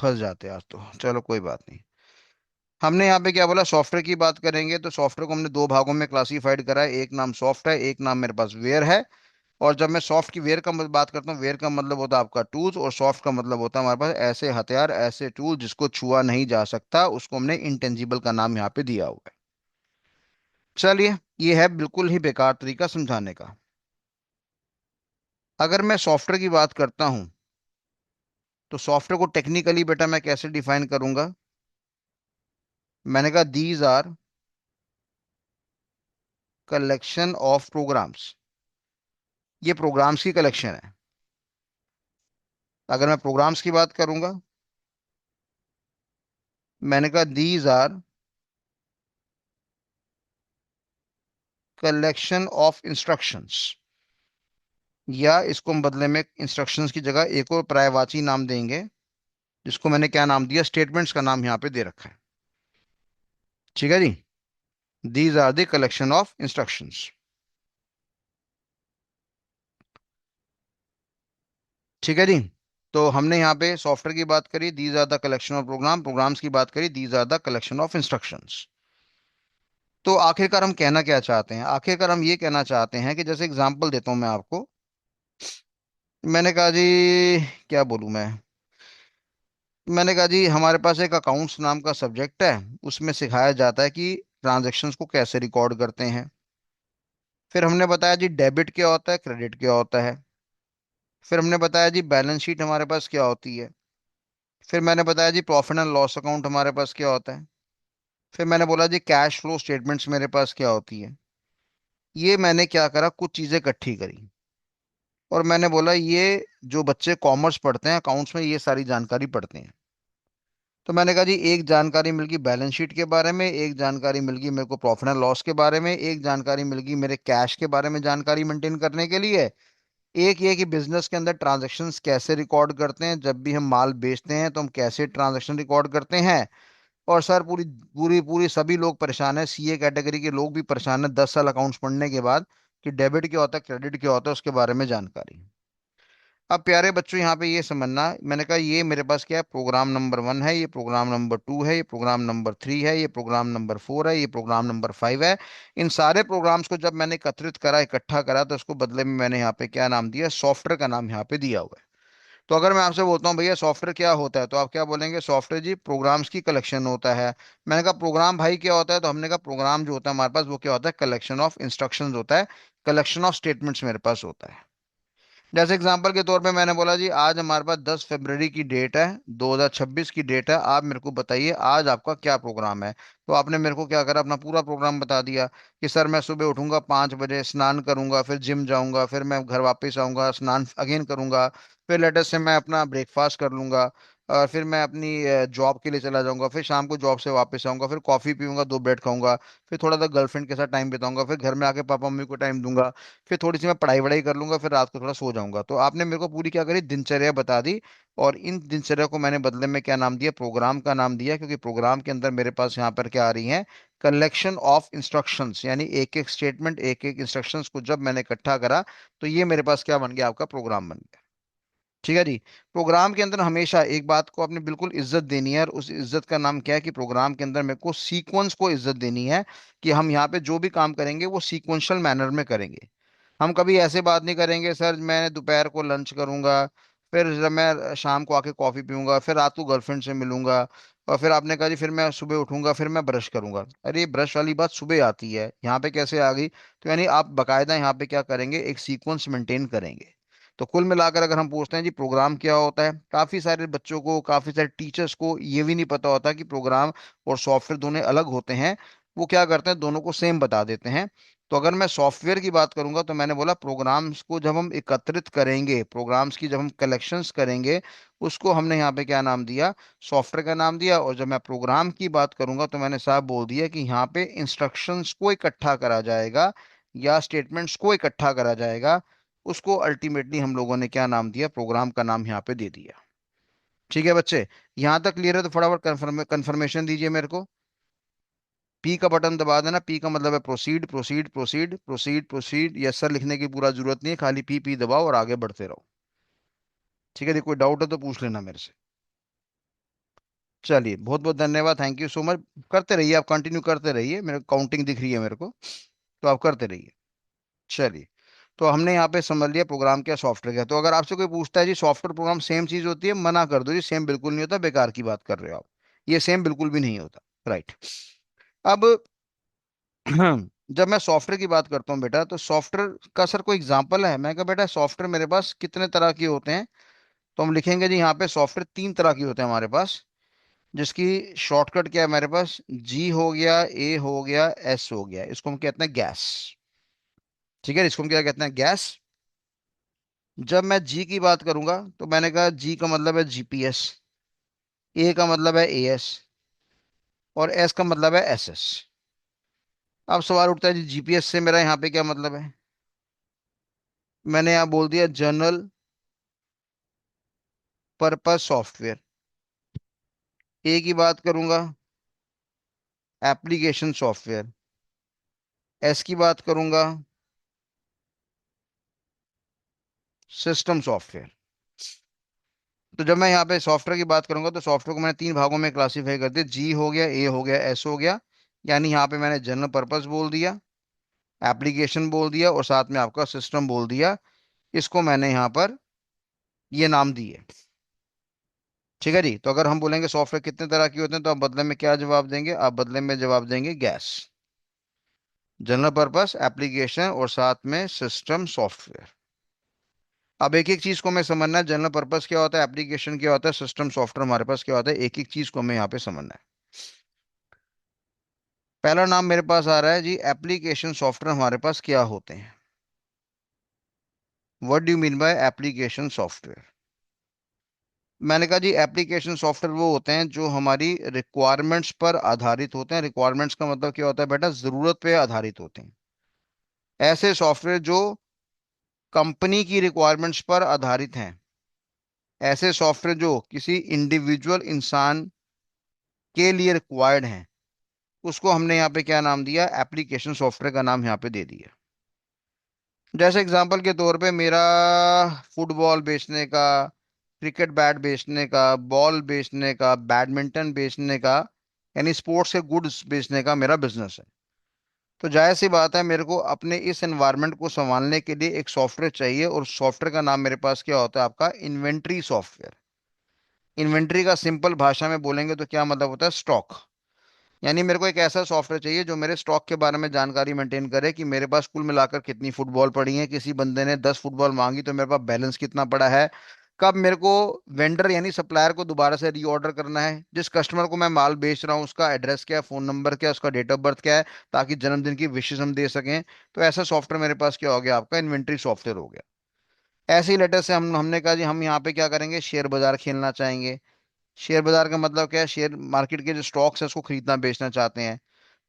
फंस जाते आज तो। चलो कोई बात नहीं। हमने यहाँ पे क्या बोला, सॉफ्टवेयर की बात करेंगे तो सॉफ्टवेयर को हमने दो भागों में क्लासिफाइड करा है, एक नाम सॉफ्ट है, एक नाम मेरे पास वेयर है। और जब मैं सॉफ्ट की वेयर का बात करता हूँ, वेयर का मतलब होता है आपका टूल्स, और सॉफ्ट का मतलब होता है हमारे पास ऐसे हथियार, ऐसे टूल जिसको छुआ नहीं जा सकता, उसको हमने इंटेंजिबल का नाम यहाँ पे दिया हुआ है। चलिए, ये है बिल्कुल ही बेकार तरीका समझाने का। अगर मैं सॉफ्टवेयर की बात करता हूँ तो सॉफ्टवेयर को टेक्निकली बेटा मैं कैसे डिफाइन करूंगा? मैंने कहा these are collection of programs. ये प्रोग्राम्स की कलेक्शन है। अगर मैं प्रोग्राम्स की बात करूंगा, मैंने कहा these are collection of instructions. या इसको हम बदले में इंस्ट्रक्शंस की जगह एक और पर्यायवाची नाम देंगे, जिसको मैंने क्या नाम दिया, स्टेटमेंट्स का नाम यहाँ पे दे रखा है। ठीक है जी। These are the collection of instructions. ठीक है जी। तो हमने यहाँ पे सॉफ्टवेयर की बात करी, these are the collection of program, programs की बात करी, these are the collection of instructions. तो आखिरकार हम कहना क्या चाहते हैं? आखिरकार हम ये कहना चाहते हैं कि जैसे एग्जांपल देता हूं मैं आपको। मैंने कहा जी, क्या बोलूं मैं, मैंने कहा जी हमारे पास एक अकाउंट्स नाम का सब्जेक्ट है, उसमें सिखाया जाता है कि ट्रांजैक्शंस को कैसे रिकॉर्ड करते हैं। फिर हमने बताया जी डेबिट क्या होता है, क्रेडिट क्या होता है। फिर हमने बताया जी बैलेंस शीट हमारे पास क्या होती है। फिर मैंने बताया जी प्रॉफिट एंड लॉस अकाउंट हमारे पास क्या होता है। फिर मैंने बोला जी कैश फ्लो स्टेटमेंट्स मेरे पास क्या होती है। ये मैंने क्या करा, कुछ चीजें इकट्ठी करी, और मैंने बोला ये जो बच्चे कॉमर्स पढ़ते हैं, अकाउंट्स में ये सारी जानकारी पढ़ते हैं। तो मैंने कहा जी एक जानकारी मिल गई बैलेंस शीट के बारे में, एक जानकारी मिल गई मेरे को प्रॉफिट एंड लॉस के बारे में, एक जानकारी मिल गई मेरे कैश के बारे में जानकारी मेंटेन करने के लिए। एक ये कि बिजनेस के अंदर ट्रांजैक्शंस कैसे रिकॉर्ड करते हैं, जब भी हम माल बेचते हैं तो हम कैसे ट्रांजैक्शन रिकॉर्ड करते हैं। और सर पूरी पूरी पूरी सभी लोग परेशान है, सीए कैटेगरी के लोग भी परेशान है 10 साल अकाउंट्स पढ़ने के बाद, कि डेबिट क्या होता है, क्रेडिट क्या होता है, उसके बारे में जानकारी। अब प्यारे बच्चों यहाँ पे ये समझना, मैंने कहा ये मेरे पास क्या है, प्रोग्राम नंबर 1 है, ये प्रोग्राम नंबर 2 है, ये प्रोग्राम नंबर 3 है, ये प्रोग्राम नंबर 4 है, ये प्रोग्राम नंबर 5 है। इन सारे प्रोग्राम्स को जब मैंने एकत्रित करा, इकट्ठा करा, तो उसको बदले में मैंने यहाँ पे क्या नाम दिया, सॉफ्टवेयर का नाम यहाँ पे दिया हुआ है। तो अगर मैं आपसे बोलता हूँ भैया सॉफ्टवेयर क्या होता है, तो आप क्या बोलेंगे? सॉफ्टवेयर जी प्रोग्राम्स की कलेक्शन होता है। मैंने कहा प्रोग्राम भाई क्या होता है, तो हमने कहा प्रोग्राम जो होता है हमारे पास वो क्या होता है, कलेक्शन ऑफ इंस्ट्रक्शंस होता है, कलेक्शन ऑफ स्टेटमेंट्स मेरे पास होता है। जैसे एग्जांपल के तौर पे मैंने बोला जी आज हमारे पास 10 फरवरी की डेट है, 2026 की डेट है, आप मेरे को बताइए आज आपका क्या प्रोग्राम है। तो आपने मेरे को क्या करा, अपना पूरा प्रोग्राम बता दिया कि सर मैं सुबह उठूंगा 5 बजे, स्नान करूंगा, फिर जिम जाऊंगा, फिर मैं घर वापस आऊंगा, स्नान अगेन करूंगा, फिर लेटर से मैं अपना ब्रेकफास्ट कर लूंगा, और फिर मैं अपनी जॉब के लिए चला जाऊंगा, फिर शाम को जॉब से वापस आऊंगा, फिर कॉफी पीऊंगा, 2 ब्रेड खाऊंगा, फिर थोड़ा सा गर्लफ्रेंड के साथ टाइम बिताऊंगा, फिर घर में आके पापा मम्मी को टाइम दूंगा, फिर थोड़ी सी मैं पढ़ाई वढ़ाई कर लूंगा, फिर रात को थोड़ा सो जाऊंगा। तो आपने मेरे को पूरी क्या करी, दिनचर्या बता दी। और इन दिनचर्या को मैंने बदले में क्या नाम दिया, प्रोग्राम का नाम दिया, क्योंकि प्रोग्राम के अंदर मेरे पास यहाँ पर क्या आ रही है, कलेक्शन ऑफ इंस्ट्रक्शंस, यानी एक एक स्टेटमेंट, एक एक इंस्ट्रक्शंस को जब मैंने इकट्ठा करा, तो ये मेरे पास क्या बन गया, आपका प्रोग्राम बन गया। ठीक है जी। प्रोग्राम के अंदर हमेशा एक बात को आपने बिल्कुल इज्जत देनी है, और उस इज्जत का नाम क्या है, कि प्रोग्राम के अंदर मेरे को सीक्वेंस को इज्जत देनी है, कि हम यहाँ पे जो भी काम करेंगे वो सीक्वेंशियल मैनर में करेंगे। हम कभी ऐसे बात नहीं करेंगे सर मैं दोपहर को लंच करूंगा, फिर जब मैं शाम को आके कॉफी पीऊंगा, फिर रात को गर्लफ्रेंड से मिलूंगा, और फिर आपने कहा जी फिर मैं सुबह उठूंगा, फिर मैं ब्रश करूंगा। अरे ये ब्रश वाली बात सुबह आती है, यहाँ पे कैसे आ गई? तो यानी आप बकायदा यहाँ पे क्या करेंगे, एक सीक्वेंस मेंटेन करेंगे। तो कुल मिलाकर अगर हम पूछते हैं जी प्रोग्राम क्या होता है, काफी सारे बच्चों को, काफी सारे टीचर्स को ये भी नहीं पता होता कि प्रोग्राम और सॉफ्टवेयर दोनों अलग होते हैं। वो क्या करते हैं, दोनों को सेम बता देते हैं। तो अगर मैं सॉफ्टवेयर की बात करूंगा, तो मैंने बोला प्रोग्राम्स को जब हम एकत्रित करेंगे, प्रोग्राम्स की जब हम कलेक्शंस करेंगे, उसको हमने यहाँ पे क्या नाम दिया, सॉफ्टवेयर का नाम दिया। और जब मैं प्रोग्राम की बात करूंगा, तो मैंने साहब बोल दिया कि यहाँ पे इंस्ट्रक्शंस को इकट्ठा करा जाएगा, या स्टेटमेंट्स को इकट्ठा करा जाएगा, उसको अल्टीमेटली हम लोगों ने क्या नाम दिया, प्रोग्राम का नाम यहाँ पे दे दिया। ठीक है बच्चे, यहाँ तक क्लियर है? तो फटाफट कंफर्मेशन दीजिए मेरे को। पी का बटन दबा देना, पी का मतलब है proceed, proceed, proceed, proceed, proceed. Yes sir लिखने की पूरा जरूरत नहीं है, खाली पी पी दबाओ और आगे बढ़ते रहो। ठीक है जी, कोई डाउट है तो पूछ लेना मेरे से। चलिए, बहुत बहुत धन्यवाद, थैंक यू सो मच। करते रहिए, आप कंटिन्यू करते रहिए, मेरे काउंटिंग दिख रही है मेरे को, तो आप करते रहिए। चलिए, तो हमने यहाँ पे समझ लिया प्रोग्राम क्या, सॉफ्टवेयर क्या। तो अगर आपसे कोई पूछता है जी सॉफ्टवेयर प्रोग्राम सेम चीज होती है, मना कर दो जी, सेम बिल्कुल नहीं होता, बेकार की बात कर रहे हो आप। ये सेम बिल्कुल भी नहीं होता। राइट। अब जब मैं सॉफ्टवेयर की बात करता हूँ बेटा, तो सॉफ्टवेयर का सर कोई एग्जांपल है? मैं कहा बेटा सॉफ्टवेयर मेरे पास कितने तरह के होते हैं, तो हम लिखेंगे जी यहाँ पे सॉफ्टवेयर 3 तरह के होते हैं हमारे पास, जिसकी शॉर्टकट क्या है मेरे पास, जी हो गया, ए हो गया, एस हो गया, इसको हम कहते हैं गैस। ठीक है, इसको हम क्या कहते हैं, गैस। जब मैं जी की बात करूंगा तो मैंने कहा जी का मतलब है जीपीएस, ए का मतलब है एएस, और एस का मतलब है एसएस। अब सवाल उठता है जी जीपीएस से मेरा यहाँ पे क्या मतलब है? मैंने यहाँ बोल दिया जनरल पर्पस सॉफ्टवेयर। ए की बात करूंगा, एप्लीकेशन सॉफ्टवेयर। एस की बात करूंगा, सिस्टम सॉफ्टवेयर। तो जब मैं यहाँ पे सॉफ्टवेयर की बात करूंगा, तो सॉफ्टवेयर को मैंने 3 भागों में क्लासीफाई कर दिया, जी हो गया, ए हो गया, एस हो गया। यानी यहाँ पे मैंने जनरल पर्पस बोल दिया, एप्लीकेशन बोल दिया, और साथ में आपका सिस्टम बोल दिया। इसको मैंने यहाँ पर ये नाम दिए। ठीक है जी। तो अगर हम बोलेंगे सॉफ्टवेयर कितने तरह के होते हैं, तो आप बदले में क्या जवाब देंगे? आप बदले में जवाब देंगे गैस, जनरल पर्पस, एप्लीकेशन, और साथ में सिस्टम सॉफ्टवेयर। अब एक एक चीज को हमें समझना है, जनरल पर्पस क्या होता है, एप्लीकेशन क्या होता है, सिस्टम सॉफ्टवेयर हमारे पास क्या होता है, एक एक चीज को हमें यहाँ पे समझना है। पहला नाम मेरे पास आ रहा है जी, एप्लीकेशन सॉफ्टवेयर हमारे पास क्या होते हैं? What do you mean by application software? मैंने कहा जी एप्लीकेशन सॉफ्टवेयर वो होते हैं जो हमारी रिक्वायरमेंट्स पर आधारित होते हैं। रिक्वायरमेंट्स का मतलब क्या होता है बेटा, जरूरत पे आधारित होते हैं। ऐसे सॉफ्टवेयर जो कंपनी की रिक्वायरमेंट्स पर आधारित हैं, ऐसे सॉफ्टवेयर जो किसी इंडिविजुअल इंसान के लिए रिक्वायर्ड हैं, उसको हमने यहाँ पे क्या नाम दिया, एप्लीकेशन सॉफ्टवेयर का नाम यहाँ पे दे दिया। जैसे एग्जांपल के तौर पे मेरा फुटबॉल बेचने का, क्रिकेट बैट बेचने का, बॉल बेचने का, बैडमिंटन बेचने का, यानी स्पोर्ट्स के गुड्स बेचने का मेरा बिजनेस है। तो जाहिर सी बात है, मेरे को अपने इस एनवायरनमेंट को संभालने के लिए एक सॉफ्टवेयर चाहिए, और सॉफ्टवेयर का नाम मेरे पास क्या होता है आपका, इन्वेंट्री सॉफ्टवेयर। इन्वेंट्री का सिंपल भाषा में बोलेंगे तो क्या मतलब होता है, स्टॉक। यानी मेरे को एक ऐसा सॉफ्टवेयर चाहिए जो मेरे स्टॉक के बारे में जानकारी मेंटेन करे, कि मेरे पास कुल मिलाकर कितनी फुटबॉल पड़ी है, किसी बंदे ने 10 फुटबॉल मांगी तो मेरे पास बैलेंस कितना पड़ा है, कब मेरे को वेंडर यानी सप्लायर को दोबारा से रीऑर्डर करना है, जिस कस्टमर को मैं माल बेच रहा हूँ उसका एड्रेस क्या है, फोन नंबर क्या है, उसका डेट ऑफ बर्थ क्या है, ताकि जन्मदिन की विशेष हम दे सकें। तो ऐसा सॉफ्टवेयर मेरे पास क्या हो गया, आपका इन्वेंट्री सॉफ्टवेयर हो गया। ऐसे ही लेटर से हमने कहा जी हम यहाँ पे क्या करेंगे, शेयर बाजार खेलना चाहेंगे। शेयर बाजार का मतलब क्या है, शेयर मार्केट के जो स्टॉक्स है उसको खरीदना बेचना चाहते हैं।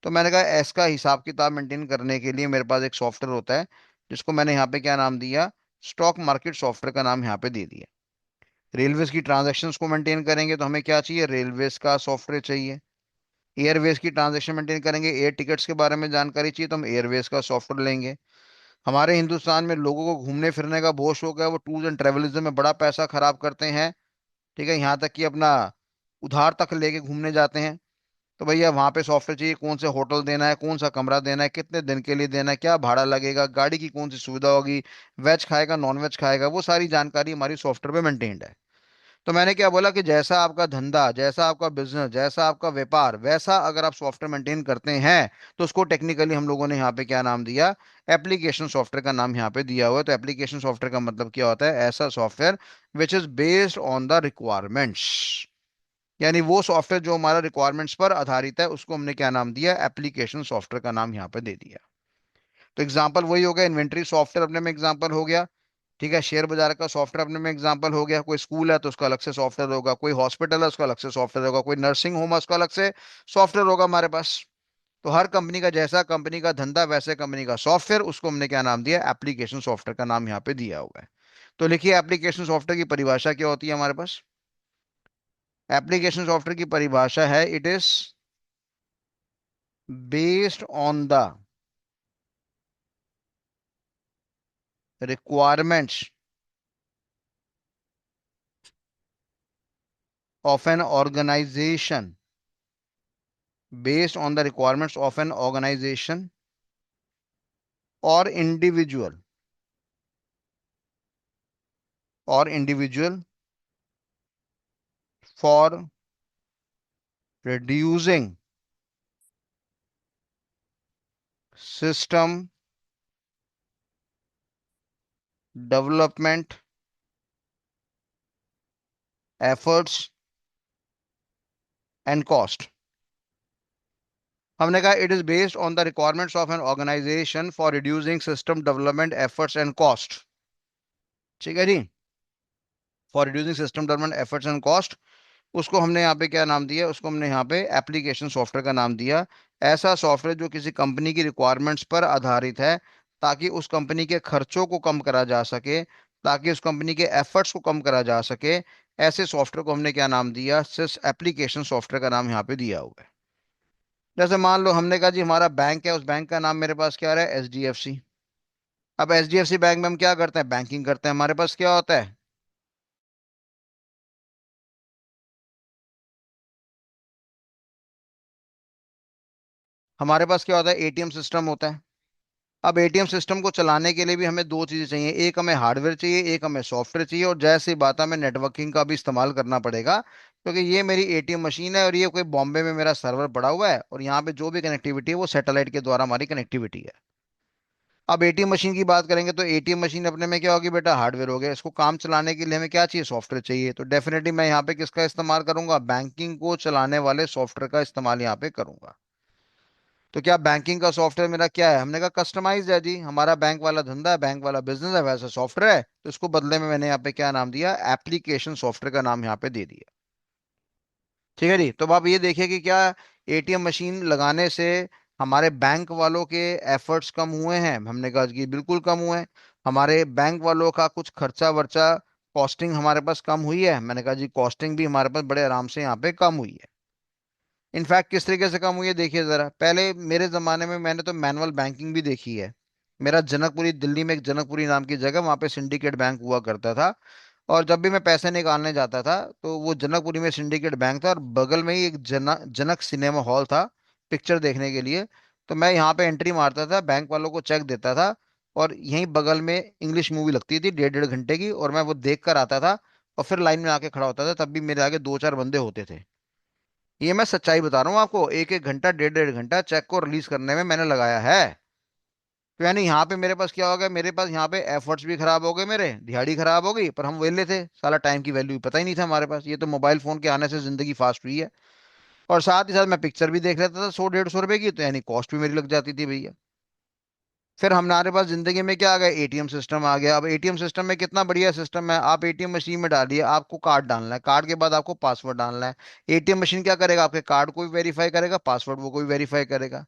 तो मैंने कहा इसका हिसाब किताब मेंटेन करने के लिए मेरे पास एक सॉफ्टवेयर होता है, जिसको मैंने यहाँ पे क्या नाम दिया, स्टॉक मार्केट सॉफ्टवेयर का नाम यहाँ पे दे दिया। रेलवेज की ट्रांजैक्शंस को मेंटेन करेंगे तो हमें क्या चाहिए, रेलवेज का सॉफ्टवेयर चाहिए। एयरवेज की ट्रांजैक्शन मेंटेन करेंगे, एयर टिकट्स के बारे में जानकारी चाहिए, तो हम एयरवेज का सॉफ्टवेयर लेंगे। हमारे हिंदुस्तान में लोगों को घूमने फिरने का बहुत शौक है, वो टूर्स एंड ट्रेवलिज्म में बड़ा पैसा खराब करते हैं। ठीक है, यहाँ तक कि अपना उधार तक लेके घूमने जाते हैं। तो भैया वहां पे सॉफ्टवेयर चाहिए, कौन से होटल देना है, कौन सा कमरा देना है, कितने दिन के लिए देना है, क्या भाड़ा लगेगा, गाड़ी की कौन सी सुविधा होगी, वेज खाएगा नॉन वेज खाएगा, वो सारी जानकारी हमारी सॉफ्टवेयर पे मेंटेन्ड है। तो मैंने क्या बोला कि जैसा आपका धंधा, जैसा आपका बिजनेस, जैसा आपका व्यापार, वैसा अगर आप सॉफ्टवेयर मेंटेन करते हैं, तो उसको टेक्निकली हम लोगों ने यहाँ पे क्या नाम दिया, एप्लीकेशन सॉफ्टवेयर का नाम यहाँ पे दिया हुआ है। तो एप्लीकेशन सॉफ्टवेयर का मतलब क्या होता है, ऐसा software which is based on the requirements. यानी वो सॉफ्टवेयर जो हमारा रिक्वायरमेंट्स पर आधारित है, उसको हमने क्या नाम दिया, एप्लीकेशन सॉफ्टवेयर का नाम यहाँ पे दे दिया। तो एग्जांपल वही हो गया, इन्वेंट्री सॉफ्टवेयर अपने में एग्जांपल हो गया। ठीक है, शेयर बाजार का सॉफ्टवेयर अपने में एग्जांपल हो गया। कोई स्कूल है तो उसका अलग से सॉफ्टवेयर होगा, कोई हॉस्पिटल है उसका अलग से सॉफ्टवेयर होगा, कोई नर्सिंग होम है उसका अलग से सॉफ्टवेयर होगा हमारे पास। तो हर कंपनी का जैसा कंपनी का धंधा, वैसे कंपनी का सॉफ्टवेयर, उसको हमने क्या नाम दिया, एप्लीकेशन सॉफ्टवेयर का नाम यहाँ पे दिया हुआ है। तो लिखिए एप्लीकेशन सॉफ्टवेयर की परिभाषा क्या होती है हमारे पास। एप्लीकेशन सॉफ्टवेयर की परिभाषा है, it is based on the requirements of an organisation, based on the requirements of an organisation और individual, for reducing system development efforts and cost. हमने कहा it is based on the requirements of an organisation for reducing system development efforts and cost. ठीक है जी, for reducing system development efforts and cost. उसको हमने यहाँ पे क्या नाम दिया, उसको हमने यहाँ पे एप्लीकेशन सॉफ्टवेयर का नाम दिया। ऐसा सॉफ्टवेयर जो किसी कंपनी की रिक्वायरमेंट्स पर आधारित है, ताकि उस कंपनी के खर्चों को कम करा जा सके, ताकि उस कंपनी के एफर्ट्स को कम करा जा सके। ऐसे सॉफ्टवेयर को हमने क्या नाम दिया, सिर्फ एप्लीकेशन सॉफ्टवेयर का नाम यहाँ पे दिया हुआ है। जैसे मान लो हमने कहा जी हमारा बैंक है, उस बैंक का नाम मेरे पास क्या रहा है, HDFC। अब HDFC बैंक में हम क्या करते हैं, बैंकिंग करते हैं। हमारे पास क्या होता है, हमारे पास क्या होता है, ATM सिस्टम होता है। अब ATM सिस्टम को चलाने के लिए भी हमें दो चीजें चाहिए, एक हमें हार्डवेयर चाहिए, एक हमें सॉफ्टवेयर चाहिए। और जैसी बात है, हमें नेटवर्किंग का भी इस्तेमाल करना पड़ेगा, क्योंकि ये मेरी ATM मशीन है और ये कोई बॉम्बे में मेरा सर्वर पड़ा हुआ है, और यहाँ पे जो भी कनेक्टिविटी है वो सैटेलाइट के द्वारा हमारी कनेक्टिविटी है। अब ATM मशीन की बात करेंगे तो ATM मशीन अपने में क्या होगी बेटा, हार्डवेयर हो गया। इसको काम चलाने के लिए हमें क्या चाहिए, सॉफ्टवेयर चाहिए। तो डेफिनेटली मैं यहाँ पे किसका इस्तेमाल करूंगा, बैंकिंग को चलाने वाले सॉफ्टवेयर का इस्तेमाल यहाँ पे करूंगा। तो क्या बैंकिंग का सॉफ्टवेयर मेरा क्या है, हमने कहा कस्टमाइज है जी, हमारा बैंक वाला धंधा है, बैंक वाला बिजनेस है, वैसा सॉफ्टवेयर है। तो इसको बदले में मैंने यहाँ पे क्या नाम दिया, एप्लीकेशन सॉफ्टवेयर का नाम यहाँ पे दे दिया। ठीक है जी, तो अब आप ये देखिए कि क्या ATM मशीन लगाने से हमारे बैंक वालों के एफर्ट्स कम हुए हैं, हमने कहा कि बिल्कुल कम हुए हैं। हमारे बैंक वालों का कुछ खर्चा वर्चा, कॉस्टिंग हमारे पास कम हुई है, मैंने कहा जी कॉस्टिंग भी हमारे पास बड़े आराम से यहाँ पे कम हुई है। इनफैक्ट किस तरीके से कम हुई है देखिए जरा, पहले मेरे जमाने में मैंने तो मैनुअल बैंकिंग भी देखी है। मेरा जनकपुरी, दिल्ली में एक जनकपुरी नाम की जगह, वहां पे सिंडिकेट बैंक हुआ करता था। और जब भी मैं पैसे निकालने जाता था तो वो जनकपुरी में सिंडिकेट बैंक था, और बगल में ही एक जनक सिनेमा हॉल था पिक्चर देखने के लिए। तो मैं यहाँ पे एंट्री मारता था, बैंक वालों को चेक देता था, और यहीं बगल में इंग्लिश मूवी लगती थी 1.5 घंटे की, और मैं वो देख कर आता था। और फिर लाइन में आके खड़ा होता था, तब भी मेरे आगे दो चार बंदे होते थे। ये मैं सच्चाई बता रहा हूँ आपको, एक एक घंटा 1.5 घंटा चेक को रिलीज करने में मैंने लगाया है। तो यानी यहाँ पे मेरे पास क्या हो गया, मेरे पास यहाँ पे एफर्ट्स भी खराब हो गए, मेरे दिहाड़ी खराब हो गई, पर हम वेले थे, साला टाइम की वैल्यू पता ही नहीं था हमारे पास। ये तो मोबाइल फोन के आने से जिंदगी फास्ट हुई है। और साथ ही साथ मैं पिक्चर भी देख लेता था 100-150 रुपए की, तो यानी कॉस्ट भी मेरी लग जाती थी भैया। फिर हमारे पास जिंदगी में क्या आ गया, ATM सिस्टम आ गया। अब ATM सिस्टम में कितना बढ़िया सिस्टम है, आप ATM मशीन में डालिए, आपको कार्ड डालना है, कार्ड के बाद आपको पासवर्ड डालना है। ATM मशीन क्या करेगा, आपके कार्ड को भी वेरीफाई करेगा, पासवर्ड वो कोई वेरीफाई करेगा।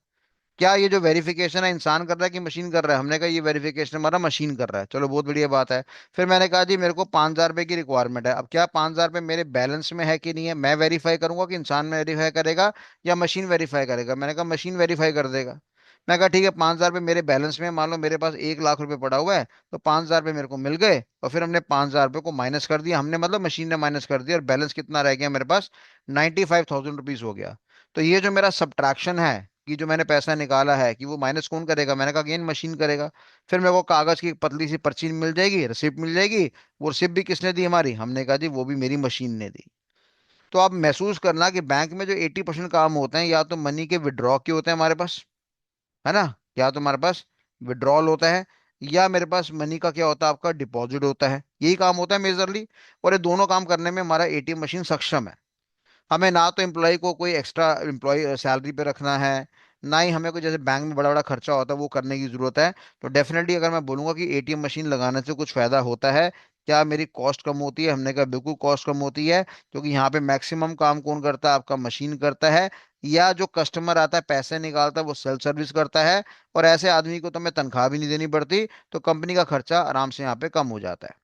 क्या ये जो वेरिफिकेशन है इंसान कर रहा है कि मशीन कर रहा है, हमने कहा ये वेरिफिकेशन हमारा मशीन कर रहा है, चलो बहुत बढ़िया बात है। फिर मैंने कहा जी मेरे को 5,000 रुपए की रिक्वायरमेंट है। अब क्या 5,000 रुपये मेरे बैलेंस में है कि नहीं है, मैं वेरीफाई करूंगा कि इंसान वेरीफाई करेगा या मशीन वेरीफाई करेगा, मैंने कहा मशीन वेरीफाई कर देगा। मैं कहा ठीक है, 5,000 रुपये मेरे बैलेंस में है, मान लो मेरे पास 1 लाख रुपए पड़ा हुआ है, तो 5,000 रुपये मेरे को मिल गए। और फिर हमने 5,000 रुपये को माइनस कर दिया, हमने मतलब मशीन ने माइनस कर दिया, और बैलेंस कितना रह गया मेरे पास, 95,000 रुपीज हो गया। तो ये जो मेरा सब्ट्रैक्शन है, कि जो मैंने पैसा निकाला है, कि वो माइनस कौन करेगा, मैंने कहा अगेन मशीन करेगा। फिर मेरे को कागज की एक पतली सी पर्ची मिल जाएगी, रिसिप्ट मिल जाएगी। वो रिसिप्ट भी किसने दी, हमारी, हमने कहा जी वो भी मेरी मशीन ने दी। तो आप महसूस करना कि बैंक में जो 80% काम होते हैं, या तो मनी के विड्रॉ के होते हैं हमारे पास, है ना, या तो हमारे पास विड्रॉल होता है, या मेरे पास मनी का क्या होता है, आपका डिपॉजिट होता है, यही काम होता है मेजरली। और ये दोनों काम करने में हमारा ATM मशीन सक्षम है। हमें ना तो एम्प्लॉय को कोई एक्स्ट्रा एम्प्लॉय सैलरी पे रखना है, ना ही हमें कोई जैसे बैंक में बड़ा बड़ा खर्चा होता है वो करने की जरूरत है। तो डेफिनेटली अगर मैं बोलूंगा कि ATM मशीन लगाने से कुछ फायदा होता है, क्या मेरी कॉस्ट कम होती है, हमने कहा बिल्कुल कॉस्ट कम होती है, क्योंकि यहाँ पे मैक्सिमम काम कौन करता है, आपका मशीन करता है। या जो कस्टमर आता है पैसे निकालता है वो सेल्फ सर्विस करता है। और ऐसे आदमी को तो हमें तनख्वाह भी नहीं देनी पड़ती, तो कंपनी का खर्चा आराम से यहाँ पे कम हो जाता है।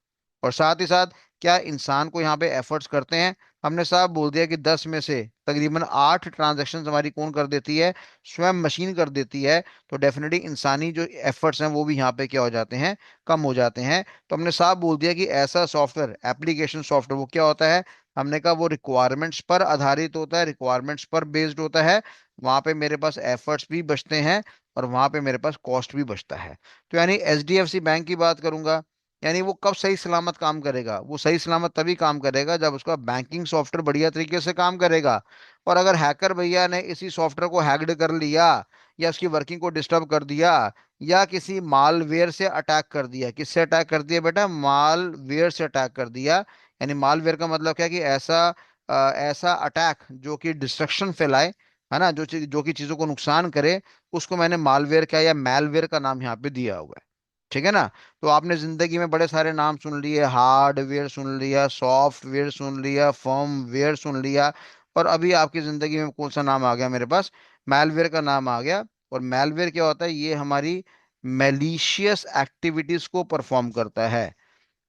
और साथ ही साथ क्या इंसान को यहाँ पे एफर्ट्स करते हैं, हमने साफ बोल दिया कि 10 में से तकरीबन 8 ट्रांजैक्शन हमारी कौन कर देती है, स्वयं मशीन कर देती है। तो डेफिनेटली इंसानी जो एफर्ट्स हैं वो भी यहाँ पे क्या हो जाते हैं, कम हो जाते हैं। तो हमने साफ बोल दिया कि ऐसा सॉफ्टवेयर, एप्लीकेशन सॉफ्टवेयर, वो क्या होता है, हमने कहा वो रिक्वायरमेंट्स पर आधारित होता है, रिक्वायरमेंट्स पर बेस्ड होता है। वहां पे मेरे पास एफर्ट्स भी बचते हैं और वहां पे मेरे पास कॉस्ट भी बचता है। तो यानी एचडीएफसी बैंक की बात करूंगा, यानी वो कब सही सलामत काम करेगा? वो सही सलामत तभी काम करेगा जब उसका बैंकिंग सॉफ्टवेयर बढ़िया तरीके से काम करेगा। और अगर हैकर भैया ने इसी सॉफ्टवेयर को हैक्ड कर लिया, या उसकी वर्किंग को डिस्टर्ब कर दिया, या किसी मालवेयर से अटैक कर दिया, किससे अटैक कर दिया बेटा? मालवेयर से अटैक कर दिया। यानी मालवेयर का मतलब क्या, कि ऐसा ऐसा अटैक जो कि डिस्ट्रक्शन फैलाए, है ना, जो कि चीजों को नुकसान करे, उसको मैंने मालवेयर का या मैलवेयर का नाम यहाँ पे दिया हुआ है। ठीक है ना? तो आपने जिंदगी में बड़े सारे नाम सुन लिए, हार्डवेयर सुन लिया, सॉफ्टवेयर सुन लिया, फर्मवेयर सुन लिया, और अभी आपकी जिंदगी में कौन सा नाम आ गया मेरे पास? मैलवेयर का नाम आ गया। और मैलवेयर क्या होता है? ये हमारी मैलिशियस एक्टिविटीज को परफॉर्म करता है।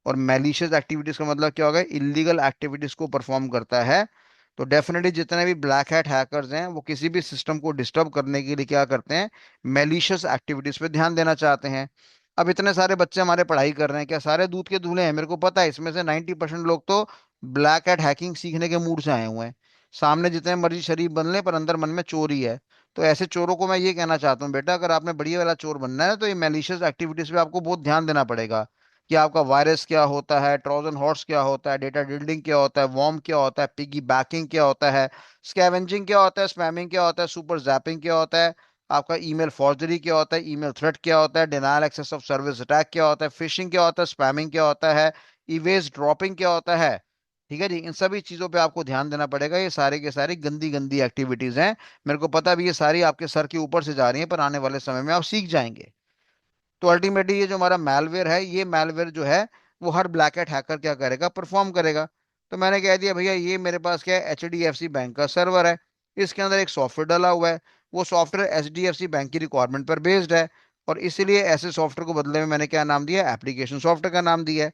और मैलिशियस एक्टिविटीज का मतलब क्या होगा? इलीगल एक्टिविटीज को परफॉर्म करता है। तो डेफिनेटली जितने भी ब्लैक हैट हैकर्स हैं वो किसी भी सिस्टम को डिस्टर्ब करने के लिए क्या करते हैं? मैलिशियस एक्टिविटीज पे ध्यान देना चाहते हैं। अब इतने सारे बच्चे हमारे पढ़ाई कर रहे हैं, क्या सारे दूध के धुले हैं? मेरे को पता है इसमें से 90% लोग तो ब्लैक हैट हैकिंग सीखने के मूड से आए हुए हैं। सामने जितने मर्जी शरीफ बन ले, पर अंदर मन में चोर ही है। तो ऐसे चोरों को मैं ये कहना चाहता हूँ, बेटा अगर आपने बढ़िया वाला चोर बनना है तो ये मैलिशियस एक्टिविटीज पे आपको बहुत ध्यान देना पड़ेगा। कि आपका वायरस क्या होता है, ट्रोजन हॉर्स क्या होता है, डेटा ड्रिलिंग क्या होता है, वॉर्म क्या होता है, पिगी बैकिंग क्या होता है, स्कैवेंजिंग क्या होता है, स्पैमिंग क्या होता है, सुपर जैपिंग क्या होता है, आपका ईमेल फॉर्जरी क्या होता है, ईमेल थ्रेट क्या होता है, denial access of service attack क्या होता है, फिशिंग क्या होता है, स्पैमिंग क्या होता है, ईवेज ड्रॉपिंग क्या होता है। ठीक है जी, इन सभी चीजों पे आपको ध्यान देना पड़ेगा। ये सारे के सारी गंदी गंदी एक्टिविटीज हैं। मेरे को पता भी ये सारी आपके सर के ऊपर से जा रही हैं, पर आने वाले समय में आप सीख जाएंगे। तो अल्टीमेटली ये जो हमारा मैलवेयर है, ये मैलवेयर जो है वो हर ब्लैक हैट हैकर क्या करेगा? परफॉर्म करेगा। तो मैंने कह दिया भैया ये मेरे पास क्या है? H D F C bank का सर्वर है। इसके अंदर एक सॉफ्टवेयर डाला हुआ है। वो software H D F C bank की रिक्वायरमेंट पर बेस्ड है। और इसलिए ऐसे सॉफ्टवेयर को बदले में मैंने क्या नाम दिया? एप्लीकेशन सॉफ्टवेयर का नाम दिया है।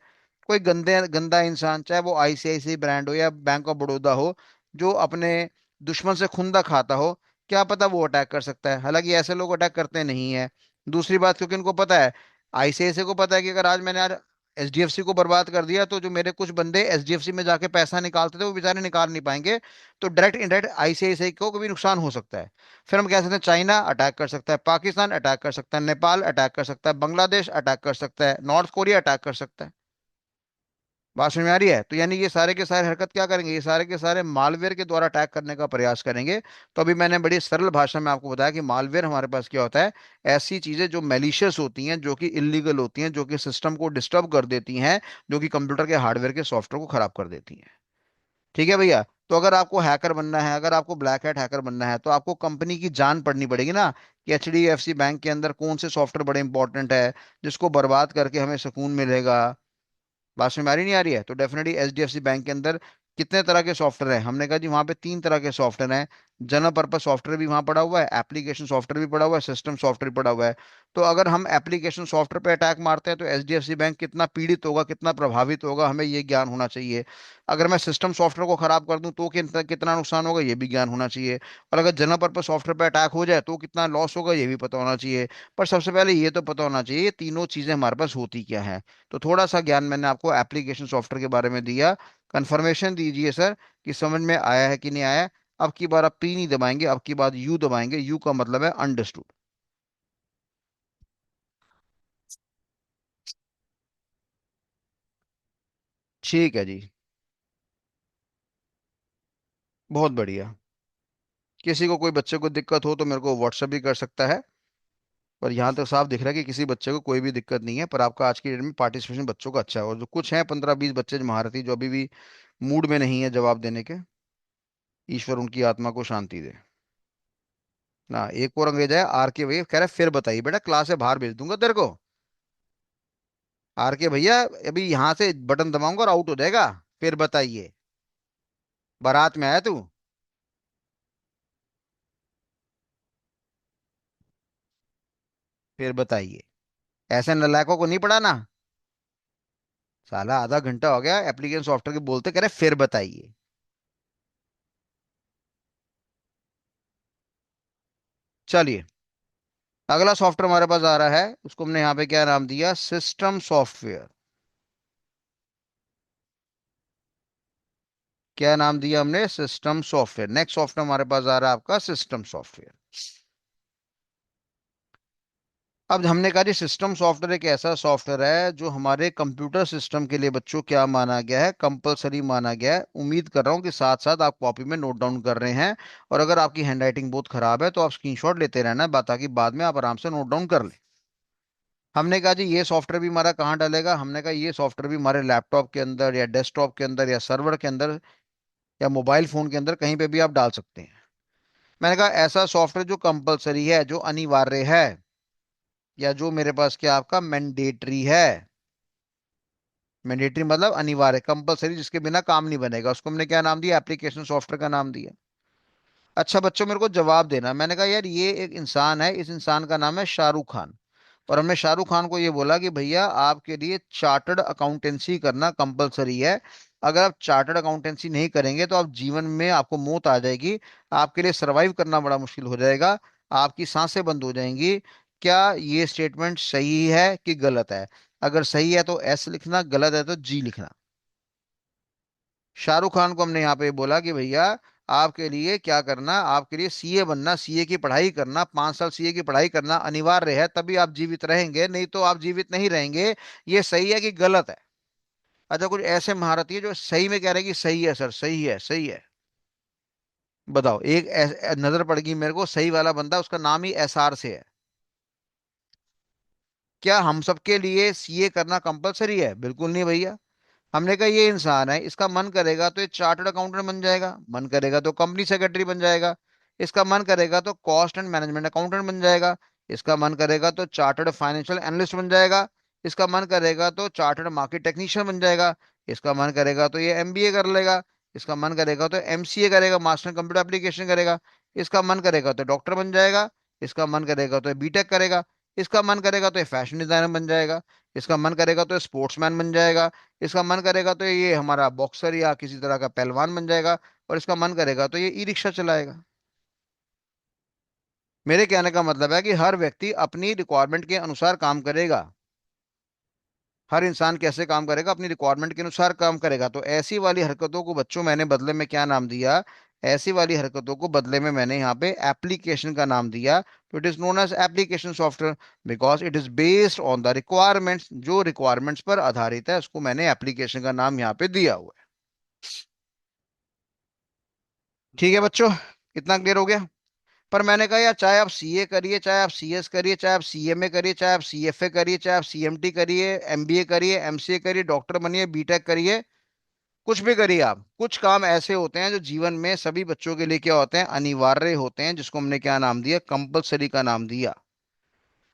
कोई गंदे गंदा इंसान, चाहे वो आईसीआईसी ब्रांड हो या बैंक ऑफ बड़ौदा हो, जो अपने दुश्मन से खुंदा खाता हो, क्या पता वो अटैक कर सकता है। हालांकि ऐसे लोग अटैक करते नहीं है। दूसरी बात, क्योंकि उनको पता है, आईसीआईसी को पता है कि अगर आज मैंने यार एचडीएफसी को बर्बाद कर दिया, तो जो मेरे कुछ बंदे एचडीएफसी में जाके पैसा निकालते थे वो बेचारे निकाल नहीं पाएंगे। तो डायरेक्ट इनडायरेक्ट आईसीआईसी को भी नुकसान हो सकता है। फिर हम कह सकते हैं चाइना अटैक कर सकता है, पाकिस्तान अटैक कर सकता है, नेपाल अटैक कर सकता है, बांग्लादेश अटैक कर सकता है, नॉर्थ कोरिया अटैक कर सकता है। बात समझ में आ रही है? तो यानी ये सारे के सारे हरकत क्या करेंगे? ये सारे के सारे मालवेयर के द्वारा अटैक करने का प्रयास करेंगे। तो अभी मैंने बड़ी सरल भाषा में आपको बताया कि मालवेयर हमारे पास क्या होता है। ऐसी चीजें जो मैलिशियस होती हैं, जो कि इलीगल होती हैं, जो कि सिस्टम को डिस्टर्ब कर देती हैं, जो कि कंप्यूटर के हार्डवेयर के सॉफ्टवेयर को खराब कर देती हैं। ठीक है भैया? तो अगर आपको हैकर बनना है, अगर आपको ब्लैक हैट हैकर बनना है, तो आपको कंपनी की जान पड़नी पड़ेगी ना, कि H D F C bank के अंदर कौन से सॉफ्टवेयर बड़े इंपॉर्टेंट है, जिसको बर्बाद करके हमें सुकून मिलेगा। बात समझ में आ रही नहीं आ रही है? तो डेफिनेटली एचडीएफसी बैंक के अंदर कितने तरह के सॉफ्टवेयर हैं? हमने कहा जी वहां पे 3 तरह के सॉफ्टवेयर हैं। जनरल पर्पस सॉफ्टवेयर भी वहां पड़ा हुआ है, एप्लीकेशन सॉफ्टवेयर भी पड़ा हुआ है, सिस्टम सॉफ्टवेयर पड़ा हुआ है। तो अगर हम एप्लीकेशन सॉफ्टवेयर पे अटैक मारते हैं तो एचडीएफसी बैंक कितना पीड़ित होगा, कितना प्रभावित होगा, हमें ये ज्ञान होना चाहिए। अगर मैं सिस्टम सॉफ्टवेयर को खराब कर दूं तो कितना कितना नुकसान होगा, ये भी ज्ञान होना चाहिए। और अगर जनरल पर्पस सॉफ्टवेयर पे अटैक हो जाए तो कितना लॉस होगा, ये भी पता होना चाहिए। पर सबसे पहले ये तो पता होना चाहिए ये तीनों चीजें हमारे पास होती क्या है। तो थोड़ा सा ज्ञान मैंने आपको एप्लीकेशन सॉफ्टवेयर के बारे में दिया। कंफर्मेशन दीजिए सर कि समझ में आया है कि नहीं आया। अब की बार आप पी नहीं दबाएंगे, अब की बार यू दबाएंगे। यू का मतलब है अंडरस्टूड। ठीक है जी। बहुत बढ़िया। किसी को कोई बच्चे को दिक्कत हो तो मेरे को व्हाट्सएप भी कर सकता है। पर यहाँ तक साफ दिख रहा है कि किसी बच्चे को कोई भी दिक्कत नहीं है। पर आपका आज की डेट में पार्टिसिपेशन बच्चों का अच्छा है, और जो कुछ हैं 15-20 बच्चे जो महारथी, जो अभी भी मूड में नहीं है जवाब देने के, ईश्वर उनकी आत्मा को शांति दे। ना एक और अंग्रेज है आर के भैया, कह रहा है फिर बताइए बेटा, क्लास से बाहर भेज दूंगा तेरे को। आर के भैया, अभी यहाँ से बटन दबाऊंगा और आउट हो जाएगा। फिर बताइए। बारात में आया तू? फिर बताइए। ऐसे नालायकों को नहीं पढ़ाना। साला आधा घंटा हो गया एप्लीकेशन सॉफ्टवेयर के बोलते, कह रहे फिर बताइए। चलिए, अगला सॉफ्टवेयर हमारे पास आ रहा है, उसको हमने यहाँ पे क्या नाम दिया? System software. क्या नाम दिया हमने? System software. नेक्स्ट सॉफ्टवेयर हमारे पास आ रहा है आपका सिस्टम सॉफ्टवेयर। अब हमने कहा जी सिस्टम सॉफ्टवेयर एक ऐसा सॉफ्टवेयर है जो हमारे कंप्यूटर सिस्टम के लिए बच्चों क्या माना गया है, कंपलसरी माना गया है। उम्मीद कर रहा हूँ कि साथ साथ आप कॉपी में नोट डाउन कर रहे हैं। और अगर आपकी हैंडराइटिंग बहुत खराब है तो आप स्क्रीनशॉट लेते रहना ताकि बाद में आप आराम से नोट डाउन कर लें। हमने कहा जी ये सॉफ्टवेयर भी हमारा कहाँ डलेगा? हमने कहा ये सॉफ्टवेयर भी हमारे लैपटॉप के अंदर या डेस्कटॉप के अंदर या सर्वर के अंदर या मोबाइल फोन के अंदर कहीं पे भी आप डाल सकते हैं। मैंने कहा ऐसा सॉफ्टवेयर जो कंपलसरी है, जो अनिवार्य है, या जो मेरे पास क्या आपका मैंडेटरी है। मैंडेटरी मतलब अनिवार्य, कंपलसरी जिसके बिना काम नहीं बनेगा, उसको हमने क्या नाम दिया? एप्लीकेशन सॉफ्टवेयर का नाम दिया। अच्छा बच्चों मेरे को जवाब देना। मैंने कहा यार ये एक इंसान है, इस इंसान का नाम है शाहरुख खान। और हमने शाहरुख खान को ये बोला कि भैया आपके लिए चार्टर्ड अकाउंटेंसी करना कंपलसरी है। अगर आप चार्टर्ड अकाउंटेंसी नहीं करेंगे तो आप जीवन में आपको मौत आ जाएगी। आपके लिए सरवाइव करना बड़ा मुश्किल हो जाएगा। आपकी सांसें बंद हो जाएंगी। क्या ये स्टेटमेंट सही है कि गलत है? अगर सही है तो एस लिखना, गलत है तो जी लिखना। शाहरुख खान को हमने यहाँ पे बोला कि भैया आपके लिए क्या करना, आपके लिए सीए बनना, सीए की पढ़ाई करना, 5 साल सीए की पढ़ाई करना अनिवार्य है, तभी आप जीवित रहेंगे, नहीं तो आप जीवित नहीं रहेंगे। ये सही है कि गलत है? अच्छा कुछ ऐसे महारथी है जो सही में कह रहे हैं कि सही है सर, सही है, सही है। बताओ, एक नजर पड़ गई मेरे को, सही वाला बंदा, उसका नाम ही एसआर से है। क्या हम सबके लिए सीए करना कंपलसरी है? बिल्कुल नहीं भैया। हमने कहा ये इंसान है, इसका मन करेगा तो ये चार्टर्ड अकाउंटेंट बन जाएगा, मन करेगा तो कंपनी सेक्रेटरी बन जाएगा, इसका मन करेगा तो कॉस्ट एंड मैनेजमेंट अकाउंटेंट बन जाएगा, इसका मन करेगा तो चार्टर्ड फाइनेंशियल एनालिस्ट बन जाएगा, इसका मन करेगा तो चार्टर्ड मार्केट टेक्नीशियन बन जाएगा, इसका मन करेगा तो ये एमबीए कर लेगा, इसका मन करेगा तो एमसीए करेगा, मास्टर कंप्यूटर एप्लीकेशन करेगा, इसका मन करेगा तो डॉक्टर बन जाएगा, इसका मन करेगा तो बीटेक करेगा, इसका मन करेगा तो ये फैशन डिजाइनर बन जाएगा, इसका मन करेगा तो स्पोर्ट्समैन बन जाएगा, इसका मन करेगा तो ये हमारा बॉक्सर या किसी तरह का पहलवान बन जाएगा, और इसका मन करेगा तो ये ई रिक्शा चलाएगा। मेरे कहने का मतलब है कि हर व्यक्ति अपनी रिक्वायरमेंट के अनुसार काम करेगा। हर इंसान कैसे काम करेगा? अपनी रिक्वायरमेंट के अनुसार काम करेगा। तो ऐसी वाली हरकतों को बच्चों मैंने बदले में क्या नाम दिया? ऐसी वाली हरकतों को बदले में मैंने यहाँ पे एप्लीकेशन का नाम दिया। तो it is known as application software because it is based on the requirements. जो रिक्वायरमेंट्स पर आधारित है उसको मैंने एप्लीकेशन का नाम यहाँ पे दिया हुआ है। ठीक है बच्चों, इतना क्लियर हो गया? पर मैंने कहा यार चाहे आप सीए करिए, चाहे आप सीएस करिए, चाहे आप सीएमए करिए, चाहे आप सीएफए करिए, चाहे आप सीएमटी करिए, एमबीए करिए, एमसीए करिए, डॉक्टर बनिए, बीटेक करिए, कुछ भी करिए आप, कुछ काम ऐसे होते हैं जो जीवन में सभी बच्चों के लिए क्या होते हैं? अनिवार्य होते हैं, जिसको हमने क्या नाम दिया? कंपलसरी का नाम दिया।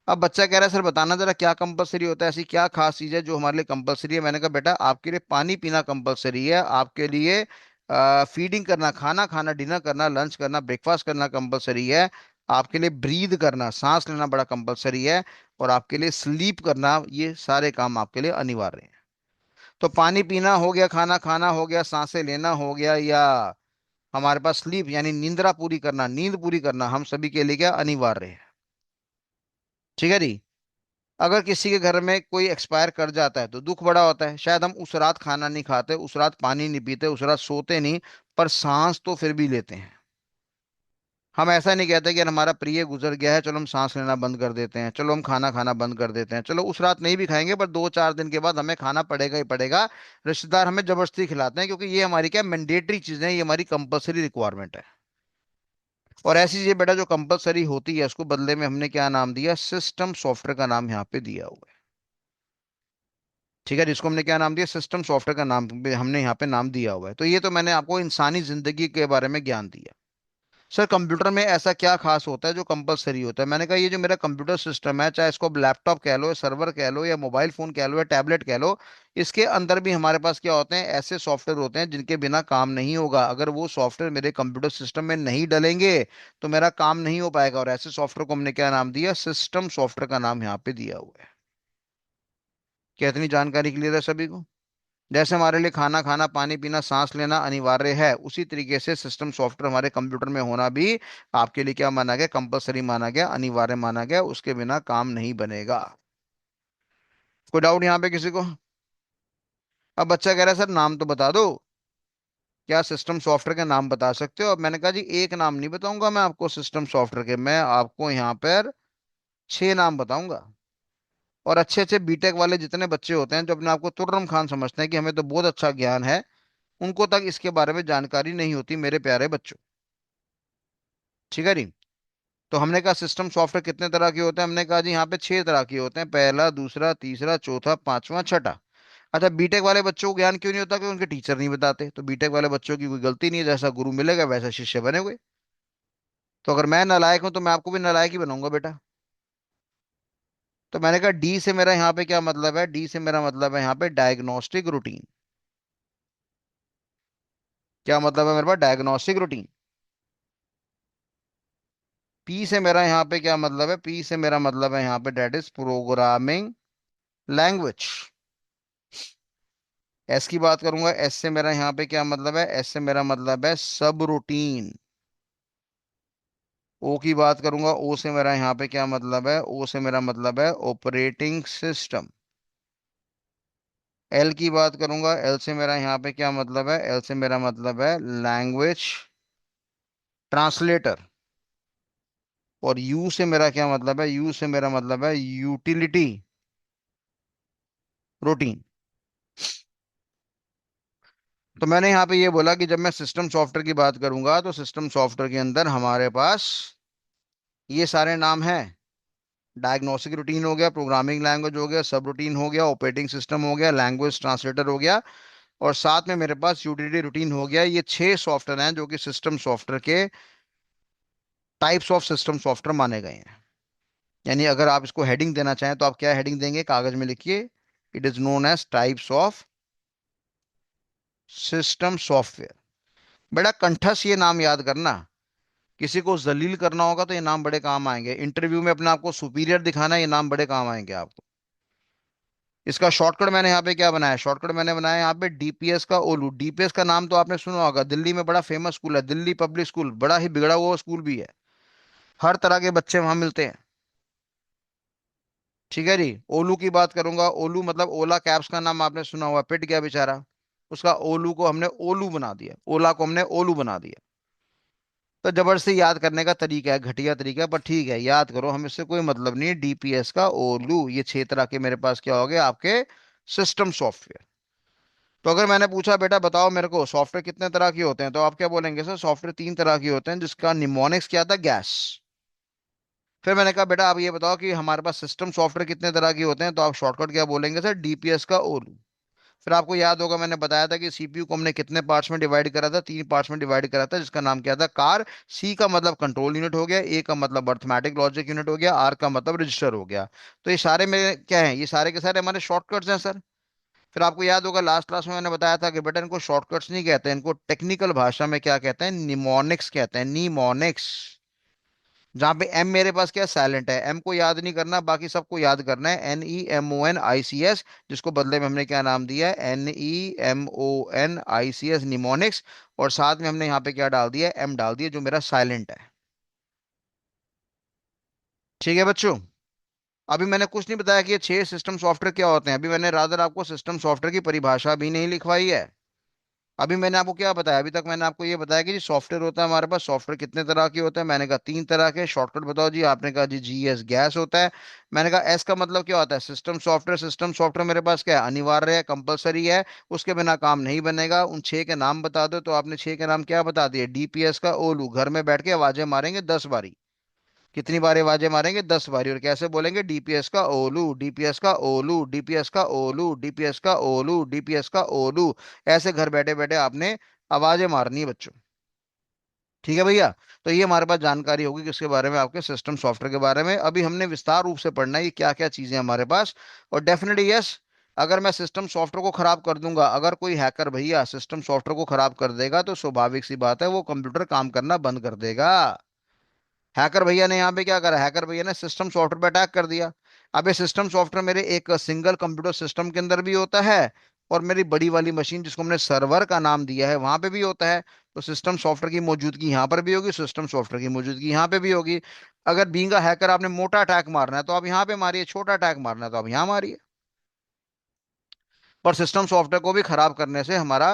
अब बच्चा कह रहा है सर बताना जरा क्या कंपलसरी होता है, ऐसी क्या खास चीज है जो हमारे लिए कंपलसरी है? मैंने कहा बेटा आपके लिए पानी पीना कंपलसरी है, आपके लिए फीडिंग करना, खाना खाना, डिनर करना, लंच करना, ब्रेकफास्ट करना कंपलसरी है, आपके लिए ब्रीद करना, सांस लेना बड़ा कंपलसरी है, और आपके लिए स्लीप करना, ये सारे काम आपके लिए अनिवार्य हैं। तो पानी पीना हो गया, खाना खाना हो गया, सांसें लेना हो गया, या हमारे पास स्लीप यानी नींद्रा पूरी करना, नींद पूरी करना, हम सभी के लिए क्या अनिवार्य है। ठीक है जी। अगर किसी के घर में कोई एक्सपायर कर जाता है तो दुख बड़ा होता है, शायद हम उस रात खाना नहीं खाते, उस रात पानी नहीं पीते, उस रात सोते नहीं, पर सांस तो फिर भी लेते हैं। हम ऐसा नहीं कहते कि यार हमारा प्रिय गुजर गया है, चलो हम सांस लेना बंद कर देते हैं, चलो हम खाना खाना बंद कर देते हैं, चलो उस रात नहीं भी खाएंगे पर 2-4 दिन के बाद हमें खाना पड़ेगा ही पड़ेगा। रिश्तेदार हमें जबरदस्ती खिलाते हैं क्योंकि ये हमारी क्या मैंडेटरी चीजें हैं, ये हमारी कंपलसरी रिक्वायरमेंट है। और ऐसी चीजें बेटा जो कंपलसरी होती है उसको बदले में हमने क्या नाम दिया? सिस्टम सॉफ्टवेयर का नाम यहाँ पे दिया हुआ है। ठीक है, जिसको हमने क्या नाम दिया? सिस्टम सॉफ्टवेयर का नाम हमने यहाँ पे नाम दिया हुआ है। तो ये तो मैंने आपको इंसानी जिंदगी के बारे में ज्ञान दिया। सर कंप्यूटर में ऐसा क्या खास होता है जो कंपलसरी होता है? मैंने कहा ये जो मेरा कंप्यूटर सिस्टम है, चाहे इसको लैपटॉप कह लो, सर्वर कह लो, या मोबाइल फोन कह लो, या टैबलेट कह लो, इसके अंदर भी हमारे पास क्या होते हैं? ऐसे सॉफ्टवेयर होते हैं जिनके बिना काम नहीं होगा। अगर वो सॉफ्टवेयर मेरे कंप्यूटर सिस्टम में नहीं डलेंगे तो मेरा काम नहीं हो पाएगा। और ऐसे सॉफ्टवेयर को हमने क्या नाम दिया? सिस्टम सॉफ्टवेयर का नाम यहाँ पे दिया हुआ है। क्या इतनी जानकारी क्लियर है सभी को? जैसे हमारे लिए खाना खाना, पानी पीना, सांस लेना अनिवार्य है, उसी तरीके से सिस्टम सॉफ्टवेयर हमारे कंप्यूटर में होना भी आपके लिए क्या माना गया? कंपलसरी माना गया, अनिवार्य माना गया, उसके बिना काम नहीं बनेगा। कोई डाउट यहाँ पे किसी को? अब बच्चा कह रहा है सर नाम तो बता दो। क्या सिस्टम सॉफ्टवेयर के नाम बता सकते हो? अब मैंने कहा जी एक नाम नहीं बताऊंगा मैं आपको सिस्टम सॉफ्टवेयर के, मैं आपको यहाँ पर 6 नाम बताऊंगा। और अच्छे अच्छे बीटेक वाले जितने बच्चे होते हैं जो अपने आप को तुर्रम खान समझते हैं कि हमें तो बहुत अच्छा ज्ञान है, उनको तक इसके बारे में जानकारी नहीं होती मेरे प्यारे बच्चों। ठीक है जी। तो हमने कहा सिस्टम सॉफ्टवेयर कितने तरह के होते हैं, हमने कहा जी यहाँ पे 6 तरह के होते हैं, पहला, दूसरा, तीसरा, चौथा, पांचवा, छठा। अच्छा, बीटेक वाले बच्चों को ज्ञान क्यों नहीं होता? कि उनके टीचर नहीं बताते। तो बीटेक वाले बच्चों की कोई गलती नहीं है, जैसा गुरु मिलेगा वैसा शिष्य बने हुए। तो अगर मैं नालायक हूं तो मैं आपको भी नालायक ही बनाऊंगा बेटा। तो मैंने कहा डी से मेरा यहाँ पे क्या मतलब है? डी से मेरा मतलब है यहाँ पे डायग्नोस्टिक रूटीन। क्या मतलब है मेरे पास? Diagnostic routine. पी से मेरा यहाँ पे क्या मतलब है? पी से मेरा मतलब है यहाँ पे डेट इज प्रोग्रामिंग लैंग्वेज। एस की बात करूंगा, एस से मेरा यहाँ पे क्या मतलब है? एस से मेरा मतलब है सब रूटीन। ओ की बात करूंगा, ओ से मेरा यहाँ पे क्या मतलब है? ओ से मेरा मतलब है ऑपरेटिंग सिस्टम। एल की बात करूंगा, एल से मेरा यहाँ पे क्या मतलब है? एल से मेरा मतलब है लैंग्वेज ट्रांसलेटर। और यू से मेरा क्या मतलब है? यू से मेरा मतलब है यूटिलिटी रूटीन। तो मैंने यहाँ पे ये बोला कि जब मैं सिस्टम सॉफ्टवेयर की बात करूंगा तो सिस्टम सॉफ्टवेयर के अंदर हमारे पास ये सारे नाम हैं। डायग्नोस्टिक रूटीन हो गया, प्रोग्रामिंग लैंग्वेज हो गया, सब रूटीन हो गया, ऑपरेटिंग सिस्टम हो गया, लैंग्वेज ट्रांसलेटर हो गया, और साथ में मेरे पास यूटिलिटी रूटीन हो गया। ये 6 सॉफ्टवेयर हैं जो कि सिस्टम सॉफ्टवेयर के टाइप्स ऑफ सिस्टम सॉफ्टवेयर माने गए हैं। यानी अगर आप इसको हेडिंग देना चाहें तो आप क्या हेडिंग देंगे? कागज में लिखिए, it is known as types of system software. बेटा कंठस्थ ये नाम याद करना। किसी को जलील करना होगा तो ये नाम बड़े काम आएंगे। इंटरव्यू में अपने आप को सुपीरियर दिखाना है, ये नाम बड़े काम आएंगे आपको। इसका शॉर्टकट मैंने यहाँ पे क्या बनाया? शॉर्टकट मैंने बनाया यहाँ पे डीपीएस का ओलू। डीपीएस का नाम तो आपने सुना होगा, दिल्ली में बड़ा फेमस स्कूल है, दिल्ली पब्लिक स्कूल, बड़ा ही बिगड़ा हुआ स्कूल भी है। हर तरह के बच्चे वहां मिलते हैं। ठीक है जी। ओलू की बात करूंगा, ओलू मतलब ओला कैब्स का नाम आपने सुना हुआ, पिट गया बेचारा। उसका ओलू को हमने ओलू बना दिया, ओला को हमने ओलू बना दिया। तो जबरदस्ती याद करने का तरीका है, घटिया तरीका है, पर ठीक है याद करो, हमें इससे कोई मतलब नहीं है। डीपीएस का ओलू, ये 6 तरह के मेरे पास क्या हो गए आपके सिस्टम सॉफ्टवेयर। तो अगर मैंने पूछा बेटा बताओ मेरे को सॉफ्टवेयर कितने तरह के होते हैं, तो आप क्या बोलेंगे? सर सॉफ्टवेयर 3 तरह के होते हैं, जिसका निमोनिक्स क्या था? गैस। फिर मैंने कहा बेटा आप ये बताओ कि हमारे पास सिस्टम सॉफ्टवेयर कितने तरह के होते हैं, तो आप शॉर्टकट क्या बोलेंगे? सर डीपीएस का ओलू। फिर आपको याद होगा मैंने बताया था कि सीपीयू को हमने कितने पार्ट्स में डिवाइड करा था? 3 पार्ट्स में डिवाइड करा था, जिसका नाम क्या था? कार। सी का मतलब कंट्रोल यूनिट हो गया, ए का मतलब अर्थमेटिक लॉजिक यूनिट हो गया, आर का मतलब रजिस्टर हो गया। तो ये सारे में क्या है? ये सारे के सारे हमारे शॉर्टकट्स हैं सर। फिर आपको याद होगा लास्ट क्लास में मैंने बताया था कि बेटा इनको शॉर्टकट्स नहीं कहते हैं, इनको टेक्निकल भाषा में क्या कहते हैं? निमोनिक्स कहते हैं, निमोनिक्स। जहां पे एम मेरे पास क्या साइलेंट है, एम को याद नहीं करना, बाकी सबको याद करना है, NEMONICS, जिसको बदले में हमने क्या नाम दिया है? NEMONICS, mnemonics. और साथ में हमने यहाँ पे क्या डाल दिया? एम डाल दिया, जो मेरा साइलेंट है। ठीक है बच्चों। अभी मैंने कुछ नहीं बताया कि ये 6 सिस्टम सॉफ्टवेयर क्या होते हैं, अभी मैंने रादर आपको सिस्टम सॉफ्टवेयर की परिभाषा भी नहीं लिखवाई है। अभी मैंने आपको क्या बताया? अभी तक मैंने आपको ये बताया कि जी सॉफ्टवेयर होता है हमारे पास, सॉफ्टवेयर कितने तरह के होते हैं? मैंने कहा 3 तरह के। शॉर्टकट बताओ जी, आपने कहा जी जीएस, गैस होता है। मैंने कहा एस का मतलब क्या होता है? System software. सिस्टम सॉफ्टवेयर मेरे पास क्या है? अनिवार्य है, कंपलसरी है, उसके बिना काम नहीं बनेगा। उन 6 के नाम बता दो, तो आपने 6 के नाम क्या बता दिए? डीपीएस का ओलू, घर में बैठ के आवाजें मारेंगे 10 बारी। कितनी बार आवाजें मारेंगे? 10 बारी। और कैसे बोलेंगे? डीपीएस का ओलू, डीपीएस का ओलू, डीपीएस का ओलू, डीपीएस का ओलू, डीपीएस का ओलू। ऐसे घर बैठे बैठे आपने आवाजें मारनी है बच्चों। ठीक है भैया। तो ये हमारे पास जानकारी होगी किसके बारे में? आपके सिस्टम सॉफ्टवेयर के बारे में। अभी हमने विस्तार रूप से पढ़ना है कि क्या क्या चीजें हमारे पास। और डेफिनेटली यस, अगर मैं सिस्टम सॉफ्टवेयर को खराब कर दूंगा, अगर कोई हैकर भैया सिस्टम सॉफ्टवेयर को खराब कर देगा, तो स्वाभाविक सी बात है वो कंप्यूटर काम करना बंद कर देगा। हैकर भैया ने यहाँ पे क्या करा? हैकर भैया ने सिस्टम सॉफ्टवेयर पे अटैक कर दिया। अब ये सिस्टम सॉफ्टवेयर मेरे एक सिंगल कंप्यूटर सिस्टम के अंदर भी होता है, और मेरी बड़ी वाली मशीन जिसको हमने सर्वर का नाम दिया है वहां पे भी होता है। तो सिस्टम सॉफ्टवेयर की मौजूदगी यहाँ पर भी होगी, सिस्टम सॉफ्टवेयर की मौजूदगी यहाँ पे भी होगी। अगर बीइंग अ हैकर आपने मोटा अटैक मारना है तो आप यहाँ पे मारिए, छोटा अटैक मारना है तो आप यहाँ मारिए। पर सिस्टम सॉफ्टवेयर को भी खराब करने से हमारा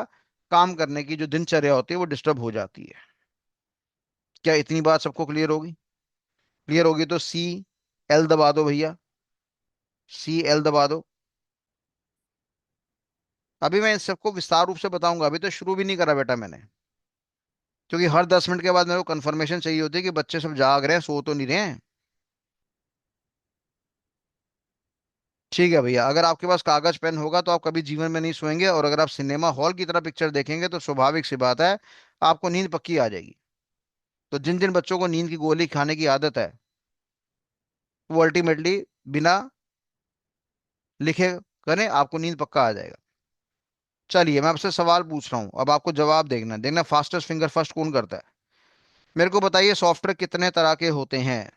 काम करने की जो दिनचर्या होती है वो डिस्टर्ब हो जाती है। क्या इतनी बात सबको क्लियर होगी? क्लियर होगी तो सी एल दबा दो भैया, सी एल दबा दो। अभी मैं इन सबको विस्तार रूप से बताऊंगा, अभी तो शुरू भी नहीं करा बेटा मैंने, क्योंकि हर 10 मिनट के बाद मेरे को कंफर्मेशन चाहिए होती है कि बच्चे सब जाग रहे हैं, सो तो नहीं रहे हैं। ठीक है भैया, अगर आपके पास कागज पेन होगा तो आप कभी जीवन में नहीं सोएंगे, और अगर आप सिनेमा हॉल की तरह पिक्चर देखेंगे तो स्वाभाविक सी बात है, आपको नींद पक्की आ जाएगी। तो जिन जिन बच्चों को नींद की गोली खाने की आदत है, वो अल्टीमेटली बिना लिखे करें, आपको नींद पक्का आ जाएगा। चलिए मैं आपसे सवाल पूछ रहा हूं, अब आपको जवाब देखना है, देखना फास्टेस्ट फिंगर फर्स्ट कौन करता है। मेरे को बताइए सॉफ्टवेयर कितने तरह के होते हैं?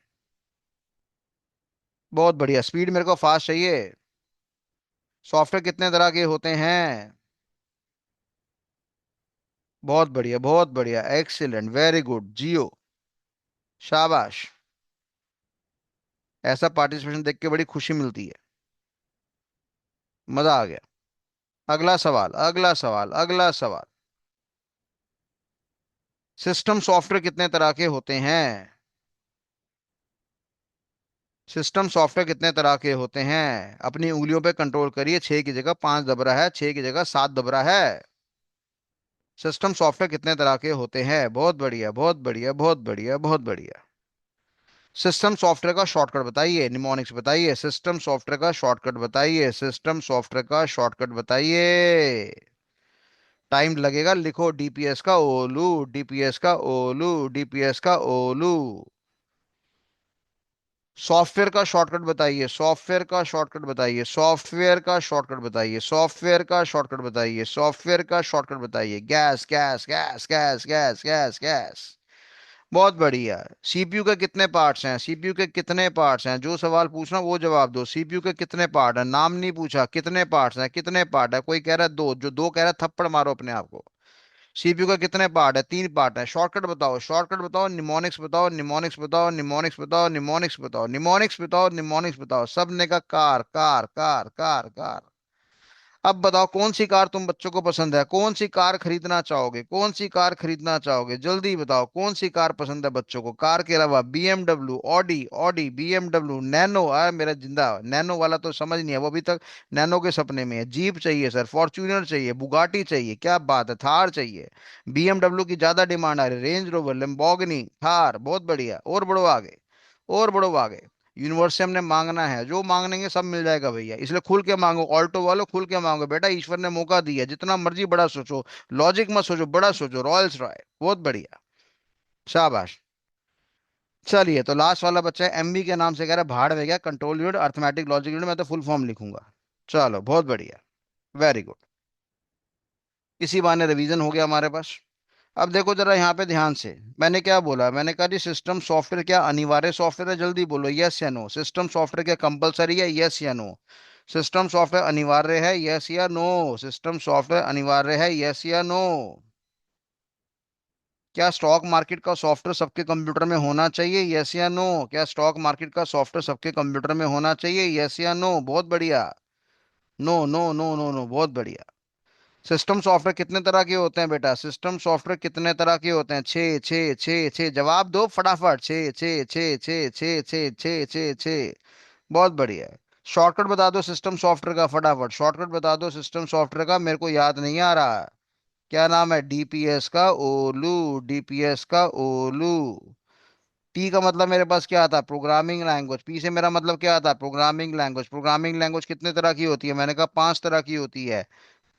बहुत बढ़िया, स्पीड मेरे को फास्ट चाहिए। सॉफ्टवेयर कितने तरह के होते हैं? बहुत बढ़िया, बहुत बढ़िया, एक्सीलेंट, वेरी गुड, जियो, शाबाश। ऐसा पार्टिसिपेशन देख के बड़ी खुशी मिलती है, मजा आ गया। अगला सवाल, अगला सवाल, अगला सवाल। सिस्टम सॉफ्टवेयर कितने तरह के होते हैं? सिस्टम सॉफ्टवेयर कितने तरह के होते हैं? अपनी उंगलियों पे कंट्रोल करिए, 6 की जगह 5 दब रहा है, 6 की जगह 7 दब रहा है। सिस्टम सॉफ्टवेयर कितने तरह के होते हैं? बहुत बढ़िया, बहुत बढ़िया, बहुत बढ़िया, बहुत बढ़िया। सिस्टम सॉफ्टवेयर का शॉर्टकट बताइए, निमोनिक्स बताइए, सिस्टम सॉफ्टवेयर का शॉर्टकट बताइए, सिस्टम सॉफ्टवेयर का शॉर्टकट बताइए। टाइम लगेगा, लिखो, डीपीएस का ओलू, डीपीएस का ओलू, डीपीएस का ओलू। सॉफ्टवेयर का शॉर्टकट बताइए, सॉफ्टवेयर का शॉर्टकट बताइए, सॉफ्टवेयर का शॉर्टकट बताइए, सॉफ्टवेयर का शॉर्टकट बताइए, सॉफ्टवेयर का शॉर्टकट बताइए। Gas gas gas gas gas gas gas. बहुत बढ़िया। सीपीयू के कितने पार्ट्स हैं? सीपीयू के कितने पार्ट्स हैं? जो सवाल पूछना वो जवाब दो। सीपीयू के कितने पार्ट हैं? नाम नहीं पूछा, कितने पार्ट्स हैं, कितने पार्ट है? कोई कह रहा है दो, जो दो कह रहा है थप्पड़ मारो अपने आप को। सीपीयू का कितने पार्ट है? 3 पार्ट है। शॉर्टकट बताओ, शॉर्टकट बताओ, निमोनिक्स बताओ, निमोनिक्स बताओ, निमोनिक्स बताओ, निमोनिक्स बताओ, निमोनिक्स बताओ, निमोनिक्स बताओ। सब ने का car car car car car. अब बताओ कौन सी कार तुम बच्चों को पसंद है, कौन सी कार खरीदना चाहोगे, कौन सी कार खरीदना चाहोगे? जल्दी बताओ कौन सी कार पसंद है बच्चों को। कार के अलावा BMW, Audi, Audi, BMW, nano, अरे मेरा जिंदा नैनो वाला तो समझ नहीं है, वो अभी तक नैनो के सपने में है। जीप चाहिए सर, फॉर्च्यूनर चाहिए, बुगाटी चाहिए, क्या बात है, थार चाहिए। बीएमडब्ल्यू की ज्यादा डिमांड आ रही है, रेंज रोवर, लैम्बोर्गिनी, थार, बहुत बढ़िया। और बढ़ो आगे, और बढ़ो आगे। यूनिवर्स से हमने मांगना है, जो मांगेंगे सब मिल जाएगा भैया, इसलिए खुल के मांगो, ऑल्टो वालों खुल के मांगो बेटा, ईश्वर ने मौका दिया, जितना मर्जी बड़ा सोचो, लॉजिक मत सोचो, बड़ा सोचो, रॉयल्स रॉय, बहुत बढ़िया, शाबाश। चलिए तो लास्ट वाला बच्चा है, एमबी के नाम से कह रहा है, भाड़ में गया, control unit, arithmetic logic unit, मैं तो फुल फॉर्म लिखूंगा। चलो बहुत बढ़िया, वेरी गुड। इसी बहाने रिवीजन हो गया हमारे पास। अब देखो जरा यहाँ पे ध्यान से, मैंने क्या बोला? मैंने कहा जी सिस्टम सॉफ्टवेयर क्या अनिवार्य सॉफ्टवेयर है? जल्दी बोलो, यस या नो। सिस्टम सॉफ्टवेयर क्या कंपलसरी है? यस या नो। सिस्टम सॉफ्टवेयर अनिवार्य है? यस या नो। सिस्टम सॉफ्टवेयर अनिवार्य है? यस या नो। क्या स्टॉक मार्केट का सॉफ्टवेयर सबके कंप्यूटर में होना चाहिए? यस या नो। क्या स्टॉक मार्केट का सॉफ्टवेयर सबके कंप्यूटर में होना चाहिए? यस या नो। बहुत बढ़िया। No no no no no, बहुत बढ़िया। सिस्टम सॉफ्टवेयर कितने तरह के होते हैं बेटा? सिस्टम सॉफ्टवेयर कितने तरह के होते हैं? छः, छः, छः, छः, जवाब दो फटाफट। छः, छः, छः, छः, छः, छः, छः, छः, छः। बहुत बढ़िया। शॉर्टकट बता दो सिस्टम सॉफ्टवेयर का फटाफट, शॉर्टकट बता दो सिस्टम सॉफ्टवेयर का, मेरे को याद नहीं आ रहा। क्या नाम है? डीपीएस का ओलू, डीपीएस का ओलू। पी का मतलब मेरे पास क्या आता? Programming language. पी से मेरा मतलब क्या आता? Programming language. प्रोग्रामिंग लैंग्वेज कितने तरह की होती है? मैंने कहा 5 तरह की होती है।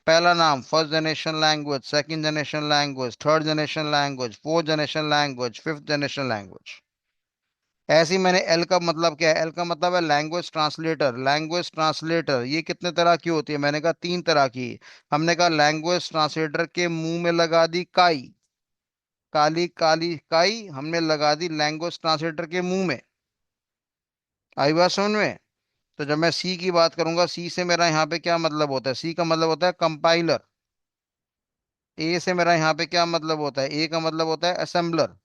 पहला नाम first generation language, second generation language, third generation language, fourth generation language, fifth generation language. ऐसे ही मैंने एल का मतलब क्या है? एल का मतलब है लैंग्वेज ट्रांसलेटर, लैंग्वेज ट्रांसलेटर। ये कितने तरह की होती है? मैंने कहा 3 तरह की। हमने कहा लैंग्वेज ट्रांसलेटर के मुंह में लगा दी काई, काली काली काई हमने लगा दी लैंग्वेज ट्रांसलेटर के मुंह में। आई बात समझ में? तो जब मैं सी की बात करूंगा, सी से मेरा यहाँ पे क्या मतलब होता है? सी का मतलब होता है कंपाइलर। ए से मेरा यहाँ पे क्या मतलब होता है? ए का मतलब होता है असेंबलर।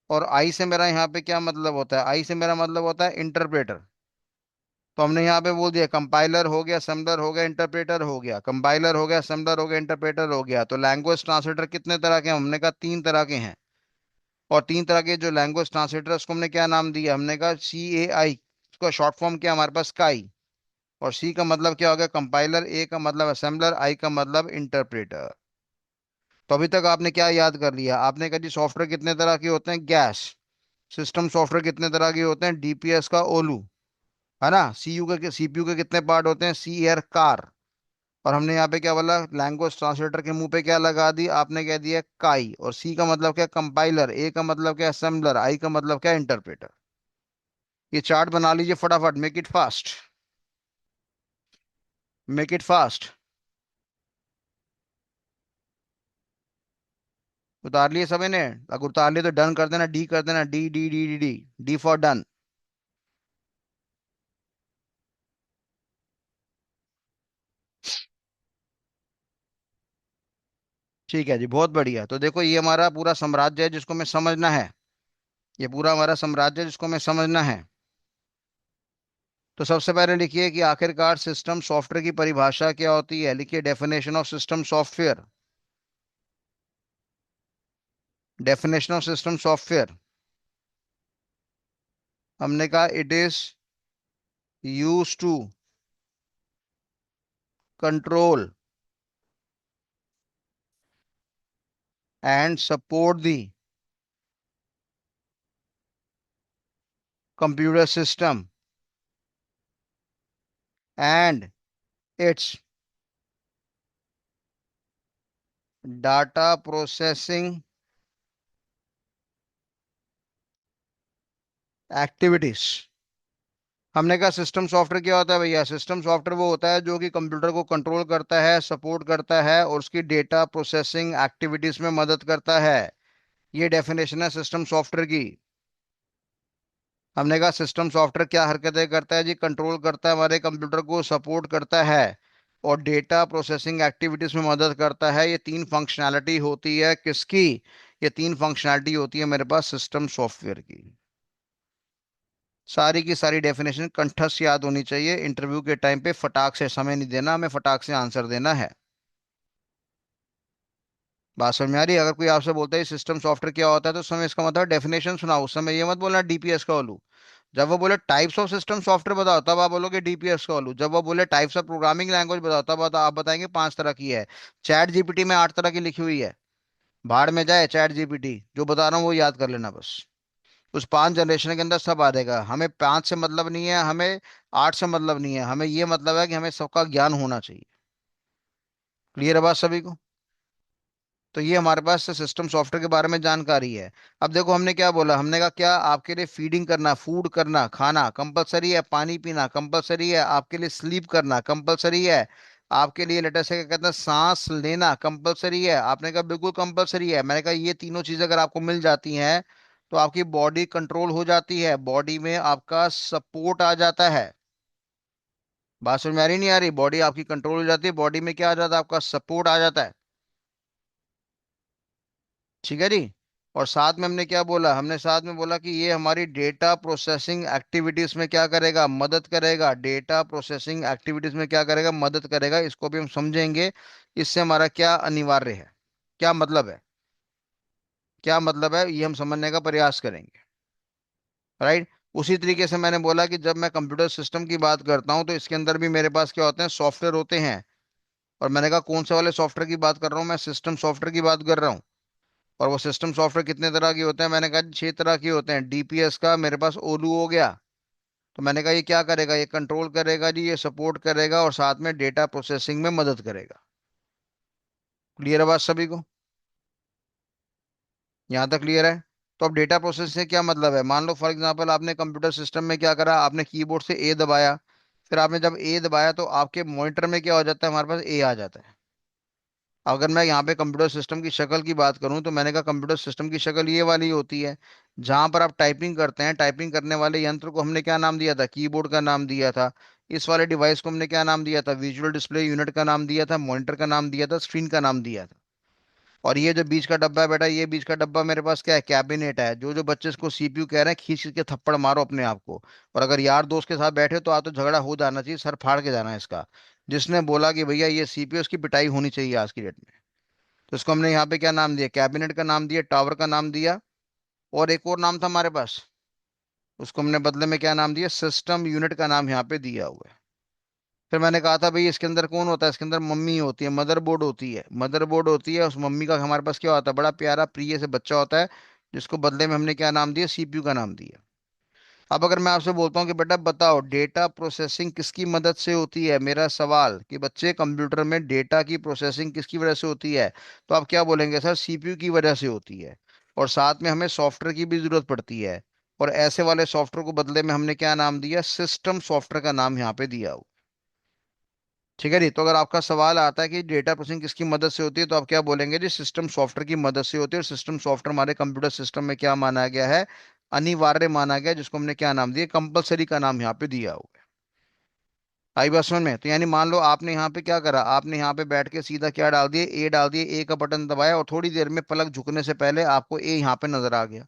और आई से मेरा यहाँ पे क्या मतलब होता है? आई से मेरा मतलब होता है इंटरप्रेटर। तो हमने यहाँ पे बोल दिया कंपाइलर हो गया, असेंबलर हो गया, इंटरप्रेटर हो गया, कंपाइलर हो गया, असेंबलर हो गया, इंटरप्रेटर हो गया। तो लैंग्वेज ट्रांसलेटर कितने तरह के हैं? हमने कहा 3 तरह के हैं। और 3 तरह के जो लैंग्वेज ट्रांसलेटर उसको हमने क्या नाम दिया? हमने कहा CAI। उसका शॉर्ट फॉर्म क्या हमारे पास? काई। और सी का मतलब क्या हो गया? कंपाइलर। ए का मतलब असेंबलर। आई का मतलब इंटरप्रेटर। तो अभी तक आपने क्या याद कर लिया? आपने कहा जी सॉफ्टवेयर कितने तरह के होते हैं? गैस। सिस्टम सॉफ्टवेयर कितने तरह के होते हैं? DPS का ओलू, है ना। CPU के कितने पार्ट होते हैं? CR car. और हमने यहाँ पे क्या बोला? लैंग्वेज ट्रांसलेटर के मुंह पे क्या लगा दी आपने? कह दिया काई। और सी का मतलब क्या? कंपाइलर। ए का मतलब क्या? असेंबलर। आई का मतलब क्या? इंटरप्रेटर। ये चार्ट बना लीजिए फटाफट। Make it fast, make it fast. उतार लिए सभी ने? अगर उतार लिए तो डन कर देना, डी कर देना, D D D D D. D for done. ठीक है जी, बहुत बढ़िया। तो देखो ये हमारा पूरा साम्राज्य है जिसको हमें समझना है। ये पूरा हमारा साम्राज्य है जिसको हमें समझना है। तो सबसे पहले लिखिए कि आखिरकार सिस्टम सॉफ्टवेयर की परिभाषा क्या होती है। लिखिए definition of system software. Definition of system software. हमने कहा it is use to control and support the computer system and its data processing activities. हमने कहा सिस्टम सॉफ्टवेयर क्या होता है भैया? सिस्टम सॉफ्टवेयर वो होता है जो कि कंप्यूटर को कंट्रोल करता है, सपोर्ट करता है और उसकी डेटा प्रोसेसिंग एक्टिविटीज में मदद करता है। ये डेफिनेशन है सिस्टम सॉफ्टवेयर की। हमने कहा सिस्टम सॉफ्टवेयर क्या हरकतें करता है जी? कंट्रोल करता है हमारे कंप्यूटर को, सपोर्ट करता है और डेटा प्रोसेसिंग एक्टिविटीज में मदद करता है। ये 3 फंक्शनैलिटी होती है किसकी? ये 3 फंक्शनैलिटी होती है मेरे पास सिस्टम सॉफ्टवेयर की। सारी की सारी डेफिनेशन कंठस्थ याद होनी चाहिए। इंटरव्यू के टाइम पे फटाक से समय नहीं देना, हमें फटाक से आंसर देना है। बात समझ में आ रही है? अगर कोई आपसे बोलता है सिस्टम सॉफ्टवेयर क्या होता है तो उस समय इसका मतलब डेफिनेशन सुनाओ। उस समय ये मत बोलना DPS का बोलूं। जब वो बोले टाइप्स ऑफ सिस्टम सॉफ्टवेयर बताओ तब आप बोलोगे DPS का बोलूं। जब वो बोले टाइप्स ऑफ प्रोग्रामिंग लैंग्वेज बताओ तब आप बताएंगे 5 तरह की है। ChatGPT में 8 तरह की लिखी हुई है। भाड़ में जाए ChatGPT। जो बता रहा हूँ वो याद कर लेना बस। उस 5 जनरेशन के अंदर सब आ जाएगा। हमें 5 से मतलब नहीं है, हमें 8 से मतलब नहीं है, हमें ये मतलब है कि हमें सबका ज्ञान होना चाहिए। क्लियर है बात सभी को? तो ये हमारे पास सिस्टम सॉफ्टवेयर के बारे में जानकारी है। अब देखो हमने क्या बोला? हमने कहा क्या आपके लिए फीडिंग करना, फूड करना, खाना कंपलसरी है, पानी पीना कंपलसरी है, आपके लिए स्लीप करना कंपलसरी है, आपके लिए लेटर से क्या कहते हैं सांस लेना कंपलसरी है। आपने कहा बिल्कुल कंपलसरी है। मैंने कहा ये तीनों चीजें अगर आपको मिल जाती हैं तो आपकी बॉडी कंट्रोल हो जाती है, बॉडी में आपका सपोर्ट आ जाता है। बात समझ में आ रही नहीं आ रही? बॉडी आपकी कंट्रोल हो जाती है, बॉडी में क्या आ जाता है? आपका सपोर्ट आ जाता है। ठीक है जी। और साथ में हमने क्या बोला? हमने साथ में बोला कि ये हमारी डेटा प्रोसेसिंग एक्टिविटीज में क्या करेगा? मदद करेगा। डेटा प्रोसेसिंग एक्टिविटीज में क्या करेगा? मदद करेगा। इसको भी हम समझेंगे। इससे हमारा क्या अनिवार्य है, क्या मतलब है, क्या मतलब है, ये हम समझने का प्रयास करेंगे। राइट। उसी तरीके से मैंने बोला कि जब मैं कंप्यूटर सिस्टम की बात करता हूँ तो इसके अंदर भी मेरे पास क्या होते हैं? सॉफ्टवेयर होते हैं। और मैंने कहा कौन से वाले सॉफ्टवेयर की बात कर रहा हूँ? मैं सिस्टम सॉफ्टवेयर की बात कर रहा हूँ। और वो सिस्टम सॉफ्टवेयर कितने तरह के होते हैं? मैंने कहा 6 तरह के होते हैं। DPS का मेरे पास ओलू हो गया। तो मैंने कहा ये क्या करेगा? ये कंट्रोल करेगा जी, ये सपोर्ट करेगा और साथ में डेटा प्रोसेसिंग में मदद करेगा। क्लियर है बात सभी को? यहाँ तक क्लियर है? तो अब डेटा प्रोसेस से क्या मतलब है? मान लो फॉर एग्जांपल आपने कंप्यूटर सिस्टम में क्या करा? आपने कीबोर्ड से ए दबाया। फिर आपने जब ए दबाया तो आपके मॉनिटर में क्या हो जाता है? हमारे पास ए आ जाता है। अगर मैं यहाँ पे कंप्यूटर सिस्टम की शक्ल की बात करूँ तो मैंने कहा कंप्यूटर सिस्टम की शक्ल ये वाली होती है। जहां पर आप टाइपिंग करते हैं, टाइपिंग करने वाले यंत्र को हमने क्या नाम दिया था? कीबोर्ड का नाम दिया था। इस वाले डिवाइस को हमने क्या नाम दिया था? विजुअल डिस्प्ले यूनिट का नाम दिया था, मॉनिटर का नाम दिया था, स्क्रीन का नाम दिया था। और ये जो बीच का डब्बा है बेटा, ये बीच का डब्बा मेरे पास क्या है, कैबिनेट है। जो जो बच्चे इसको सीपीयू कह रहे हैं, खींच के थप्पड़ मारो अपने आप को। और अगर यार दोस्त के साथ बैठे हो तो आ तो झगड़ा हो जाना चाहिए, सर फाड़ के जाना है इसका। जिसने बोला कि भैया ये सीपीयू, उसकी पिटाई होनी चाहिए आज की डेट में। तो इसको हमने यहाँ पे क्या नाम दिया, कैबिनेट का नाम दिया, टावर का नाम दिया। और एक और नाम था हमारे पास, उसको हमने बदले में क्या नाम दिया, सिस्टम यूनिट का नाम यहाँ पे दिया हुआ है। फिर मैंने कहा था भाई इसके अंदर कौन होता है, इसके अंदर मम्मी होती है, मदरबोर्ड होती है, मदरबोर्ड होती है। उस मम्मी का हमारे पास क्या होता है, बड़ा प्यारा प्रिय से बच्चा होता है, जिसको बदले में हमने क्या नाम दिया, सीपीयू का नाम दिया। अब अगर मैं आपसे बोलता हूँ कि बेटा बताओ डेटा प्रोसेसिंग किसकी मदद से होती है, मेरा सवाल कि बच्चे कंप्यूटर में डेटा की प्रोसेसिंग किसकी वजह से होती है, तो आप क्या बोलेंगे, सर सीपीयू की वजह से होती है। और साथ में हमें सॉफ्टवेयर की भी जरूरत पड़ती है। और ऐसे वाले सॉफ्टवेयर को बदले में हमने क्या नाम दिया, सिस्टम सॉफ्टवेयर का नाम यहाँ पे दिया। ठीक है जी। तो अगर आपका सवाल आता है कि डेटा प्रोसेसिंग किसकी मदद से होती है, तो आप क्या बोलेंगे जी, सिस्टम सॉफ्टवेयर की मदद से होती है। और सिस्टम सॉफ्टवेयर हमारे कंप्यूटर सिस्टम में क्या माना गया है, अनिवार्य माना गया है, जिसको हमने क्या नाम दिया, कंपलसरी का नाम यहाँ पे दिया हुआ है। आई बात समझ में? तो यानी मान लो आपने यहाँ पे क्या करा, आपने यहाँ पे बैठ के सीधा क्या डाल दिए, ए डाल दिए, ए का बटन दबाया और थोड़ी देर में पलक झुकने से पहले आपको ए यहाँ पे नजर आ गया।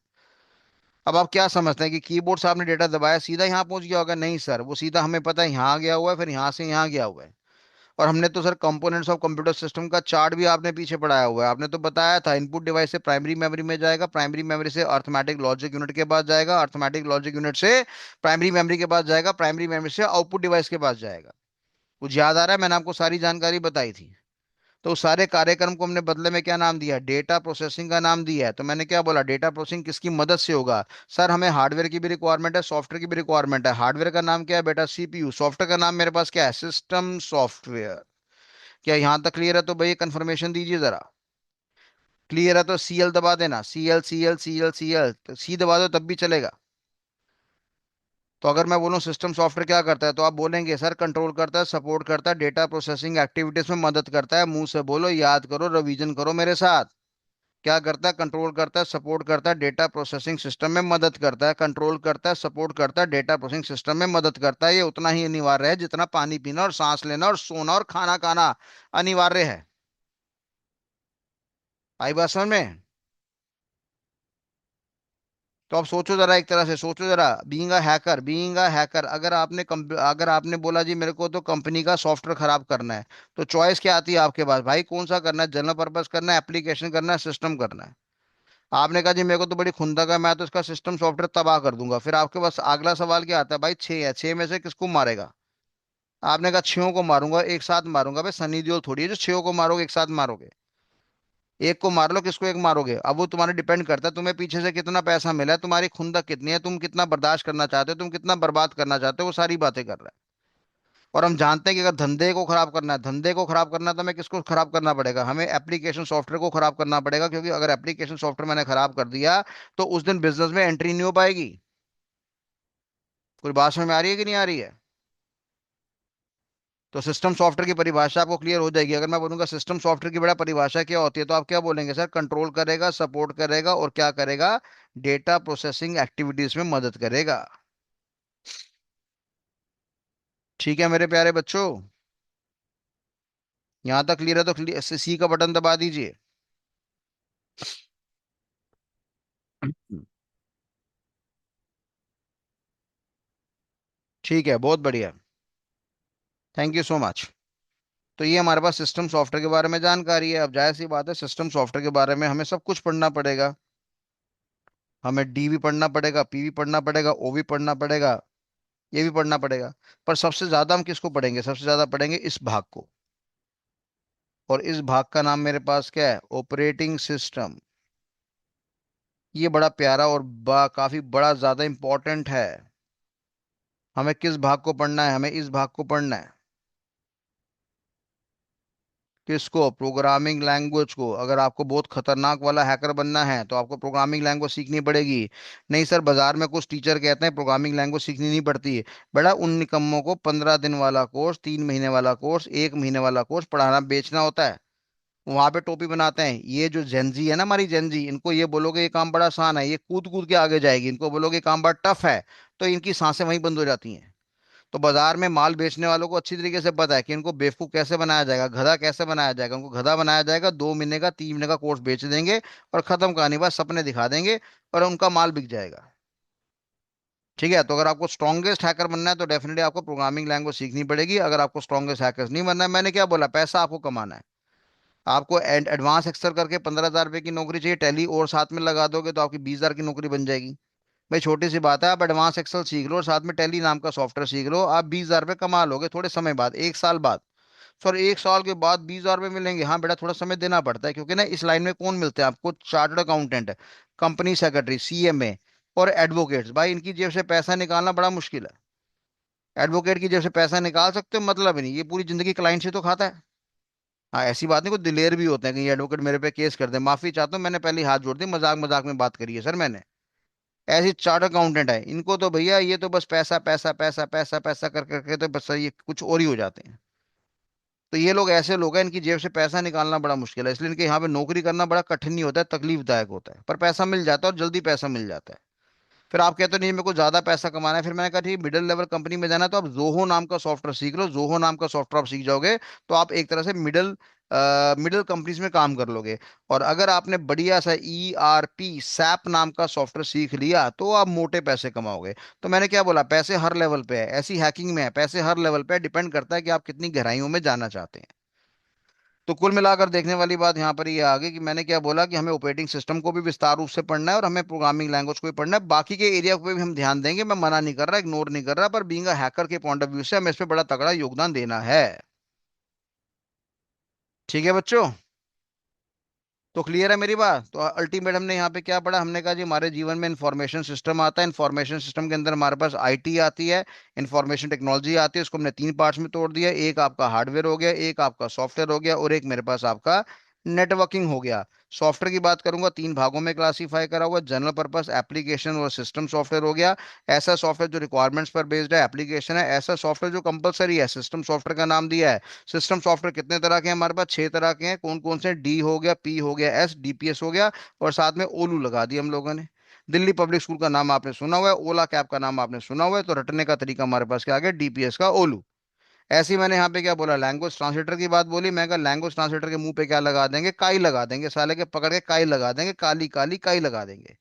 अब आप क्या समझते हैं कि कीबोर्ड से आपने डेटा दबाया सीधा यहाँ पहुंच गया होगा? नहीं सर, वो सीधा हमें पता है यहाँ गया हुआ है, फिर यहाँ से यहाँ गया हुआ है। और हमने तो sir components of computer system का चार्ट भी आपने पीछे पढ़ाया हुआ है। आपने तो बताया था इनपुट डिवाइस से प्राइमरी मेमोरी में जाएगा, प्राइमरी मेमोरी से अर्थमेटिक लॉजिक यूनिट के पास जाएगा, अर्थमेटिक लॉजिक यूनिट से प्राइमरी मेमोरी के पास जाएगा, प्राइमरी मेमोरी से आउटपुट डिवाइस के पास जाएगा। कुछ याद आ रहा है? मैंने आपको सारी जानकारी बताई थी। तो उस सारे कार्यक्रम को हमने बदले में क्या नाम दिया, डेटा प्रोसेसिंग का नाम दिया है। तो मैंने क्या बोला, डेटा प्रोसेसिंग किसकी मदद से होगा? सर हमें हार्डवेयर की भी रिक्वायरमेंट है, सॉफ्टवेयर की भी रिक्वायरमेंट है। हार्डवेयर का नाम क्या है बेटा, सीपीयू। सॉफ्टवेयर का नाम मेरे पास क्या है, सिस्टम सॉफ्टवेयर। क्या यहां तक क्लियर है? तो भाई कंफर्मेशन दीजिए जरा। क्लियर है तो सीएल दबा देना, सीएल सीएल सीएल सीएल, तो सी दबा दो तब भी चलेगा। तो अगर मैं बोलूं सिस्टम सॉफ्टवेयर क्या करता है, तो आप बोलेंगे सर कंट्रोल करता है, सपोर्ट करता है, डेटा प्रोसेसिंग एक्टिविटीज में मदद करता है। मुंह से बोलो, याद करो, रिवीजन करो मेरे साथ। क्या करता है, कंट्रोल करता है, सपोर्ट करता है, डेटा प्रोसेसिंग सिस्टम में मदद करता है। कंट्रोल करता है, सपोर्ट करता है, डेटा प्रोसेसिंग सिस्टम में मदद करता है। ये उतना ही अनिवार्य है जितना पानी पीना और सांस लेना और सोना और खाना खाना अनिवार्य है। आई बात समझ में? तो आप सोचो जरा, एक तरह से सोचो जरा, being a hacker, being a hacker, अगर आपने बोला जी मेरे को तो कंपनी का सॉफ्टवेयर खराब करना है, तो चॉइस क्या आती है आपके पास, भाई कौन सा करना है, जनरल पर्पस करना है, एप्लीकेशन करना है, सिस्टम करना है? आपने कहा जी मेरे को तो बड़ी खुंदक है, मैं तो इसका सिस्टम सॉफ्टवेयर तबाह कर दूंगा। फिर आपके पास अगला सवाल क्या आता है, भाई छह है, छह में से किसको मारेगा? आपने कहा छयों को मारूंगा, एक साथ मारूंगा। भाई सनी देओल थोड़ी है जो छयों को मारोगे एक साथ मारोगे। एक को मार लो, किसको एक मारोगे? अब वो तुम्हारे डिपेंड करता है तुम्हें पीछे से कितना पैसा मिला है, तुम्हारी खुंदक कितनी है, तुम कितना बर्दाश्त करना चाहते हो, तुम कितना बर्बाद करना चाहते हो, वो सारी बातें कर रहा है। और हम जानते हैं कि अगर धंधे को खराब करना है, धंधे को खराब करना है, तो हमें किसको खराब करना पड़ेगा, हमें एप्लीकेशन सॉफ्टवेयर को खराब करना पड़ेगा। क्योंकि अगर एप्लीकेशन सॉफ्टवेयर मैंने खराब कर दिया तो उस दिन बिजनेस में एंट्री नहीं हो पाएगी। कोई बात समझ में आ रही है कि नहीं आ रही है? तो सिस्टम सॉफ्टवेयर की परिभाषा आपको क्लियर हो जाएगी। अगर मैं बोलूंगा सिस्टम सॉफ्टवेयर की बड़ा परिभाषा क्या होती है, तो आप क्या बोलेंगे, सर कंट्रोल करेगा, सपोर्ट करेगा और क्या करेगा, डेटा प्रोसेसिंग एक्टिविटीज में मदद करेगा। ठीक है मेरे प्यारे बच्चों, यहां तक क्लियर है तो सी का बटन दबा दीजिए। ठीक है, बहुत बढ़िया। Thank you so much. तो ये हमारे पास सिस्टम सॉफ्टवेयर के बारे में जानकारी है। अब जाहिर सी बात है, सिस्टम सॉफ्टवेयर के बारे में हमें सब कुछ पढ़ना पड़ेगा। हमें डी भी पढ़ना पड़ेगा, पी भी पढ़ना पड़ेगा, ओ भी पढ़ना पड़ेगा, ये भी पढ़ना पड़ेगा। पर सबसे ज्यादा हम किसको पढ़ेंगे, सबसे ज्यादा पढ़ेंगे इस भाग को। और इस भाग का नाम मेरे पास क्या है, ऑपरेटिंग सिस्टम। ये बड़ा प्यारा और काफी बड़ा ज्यादा इंपॉर्टेंट है। हमें किस भाग को पढ़ना है, हमें इस भाग को पढ़ना है। किसको, प्रोग्रामिंग लैंग्वेज को। अगर आपको बहुत खतरनाक वाला हैकर बनना है तो आपको प्रोग्रामिंग लैंग्वेज सीखनी पड़ेगी। नहीं सर, बाजार में कुछ टीचर कहते हैं प्रोग्रामिंग लैंग्वेज सीखनी नहीं पड़ती है। बेटा उन निकम्मों को 15 दिन वाला कोर्स, 3 महीने वाला कोर्स, 1 महीने वाला कोर्स पढ़ाना बेचना होता है। वहां पे टोपी बनाते हैं। ये जो जेनजी है ना, हमारी जेनजी, इनको ये बोलोगे ये काम बड़ा आसान है, ये कूद कूद के आगे जाएगी। इनको बोलोगे ये काम बड़ा टफ है, तो इनकी सांसें वहीं बंद हो जाती हैं। तो बाजार में माल बेचने वालों को अच्छी तरीके से पता है कि इनको बेवकूफ कैसे बनाया जाएगा, गधा कैसे बनाया जाएगा। उनको गधा बनाया जाएगा, 2 महीने का 3 महीने का कोर्स बेच देंगे और खत्म कहानी, बस सपने दिखा देंगे और उनका माल बिक जाएगा। ठीक है, तो अगर आपको स्ट्रॉन्गेस्ट हैकर बनना है तो डेफिनेटली आपको प्रोग्रामिंग लैंग्वेज सीखनी पड़ेगी। अगर आपको स्ट्रॉन्गेस्ट हैकर नहीं बनना है, मैंने क्या बोला, पैसा आपको कमाना है। आपको एडवांस एक्सेल करके 15,000 रुपए की नौकरी चाहिए, टैली और साथ में लगा दोगे तो आपकी 20,000 की नौकरी बन जाएगी। भाई छोटी सी बात है, आप एडवांस एक्सेल सीख लो और साथ में टैली नाम का सॉफ्टवेयर सीख लो, आप 20,000 रुपये कमा लोगे थोड़े समय बाद, 1 साल बाद। सर 1 साल के बाद 20,000 रुपये मिलेंगे? हाँ बेटा, थोड़ा समय देना पड़ता है, क्योंकि ना इस लाइन में कौन मिलते हैं आपको? Chartered accountant, company secretary, CMA और एडवोकेट्स। भाई इनकी जेब से पैसा निकालना बड़ा मुश्किल है। एडवोकेट की जेब से पैसा निकाल सकते हो, मतलब ही नहीं, ये पूरी जिंदगी क्लाइंट से तो खाता है। हाँ ऐसी बात नहीं, कुछ दिलेर भी होते हैं कि ये एडवोकेट मेरे पे केस कर दे, माफी चाहता हूँ, मैंने पहले ही हाथ जोड़ दी, मजाक मजाक में बात करी है सर मैंने। ऐसी चार्ट अकाउंटेंट है, इनको तो भैया ये तो बस पैसा पैसा पैसा पैसा पैसा कर करके तो बस ये कुछ और ही हो जाते हैं। तो ये लोग ऐसे लोग हैं, इनकी जेब से पैसा निकालना बड़ा मुश्किल है, इसलिए इनके यहाँ पे नौकरी करना बड़ा कठिन नहीं होता है, तकलीफदायक होता है, पर पैसा मिल जाता है और जल्दी पैसा मिल जाता है। फिर आप कहते हो नहीं मेरे को ज्यादा पैसा कमाना है, फिर मैंने कहा ठीक, मिडिल लेवल कंपनी में जाना है तो आप जोहो नाम का सॉफ्टवेयर सीख लो। जोहो नाम का सॉफ्टवेयर आप सीख जाओगे तो आप एक तरह से मिडिल कंपनीज में काम कर लोगे। और अगर आपने बढ़िया सा ERP सैप नाम का सॉफ्टवेयर सीख लिया तो आप मोटे पैसे कमाओगे। तो मैंने क्या बोला, पैसे हर लेवल पे है, ऐसी हैकिंग में है, पैसे हर लेवल पे है, डिपेंड करता है कि आप कितनी गहराइयों में जाना चाहते हैं। तो कुल मिलाकर देखने वाली बात यहाँ पर ये आ गई कि मैंने क्या बोला कि हमें ऑपरेटिंग सिस्टम को भी विस्तार रूप से पढ़ना है और हमें प्रोग्रामिंग लैंग्वेज को भी पढ़ना है, बाकी के एरिया पे भी हम ध्यान देंगे, मैं मना नहीं कर रहा, इग्नोर नहीं कर रहा, पर बीइंग अ हैकर के पॉइंट ऑफ व्यू से हमें इस पे बड़ा तगड़ा योगदान देना है। ठीक है बच्चों, तो क्लियर है मेरी बात? तो अल्टीमेट हमने यहाँ पे क्या पढ़ा, हमने कहा जी हमारे जीवन में इंफॉर्मेशन सिस्टम आता है, इंफॉर्मेशन सिस्टम के अंदर हमारे पास IT आती है, इंफॉर्मेशन टेक्नोलॉजी आती है, उसको हमने 3 पार्ट्स में तोड़ दिया, एक आपका हार्डवेयर हो गया, एक आपका सॉफ्टवेयर हो गया और एक मेरे पास आपका नेटवर्किंग हो गया। सॉफ्टवेयर की बात करूंगा, 3 भागों में क्लासीफाई करा हुआ, जनरल पर्पस एप्लीकेशन और सिस्टम सॉफ्टवेयर हो गया। ऐसा सॉफ्टवेयर जो रिक्वायरमेंट्स पर बेस्ड है, एप्लीकेशन है। ऐसा सॉफ्टवेयर जो कंपलसरी है, सिस्टम सॉफ्टवेयर का नाम दिया है। सिस्टम सॉफ्टवेयर कितने तरह के हैं हमारे पास? 6 तरह के हैं। कौन कौन से? डी हो गया, पी हो गया, एस, DPS हो गया, और साथ में ओलू लगा दिया हम लोगों ने। दिल्ली पब्लिक स्कूल का नाम आपने सुना हुआ है, ओला कैब का नाम आपने सुना हुआ है, तो रटने का तरीका हमारे पास क्या आ गया? DPS का ओलू। ऐसे ही मैंने यहाँ पे क्या बोला, लैंग्वेज ट्रांसलेटर की बात बोली, मैं कहा लैंग्वेज ट्रांसलेटर के मुंह पे क्या लगा देंगे? काई लगा देंगे, साले के पकड़ के काई लगा देंगे, काली काली काई लगा देंगे।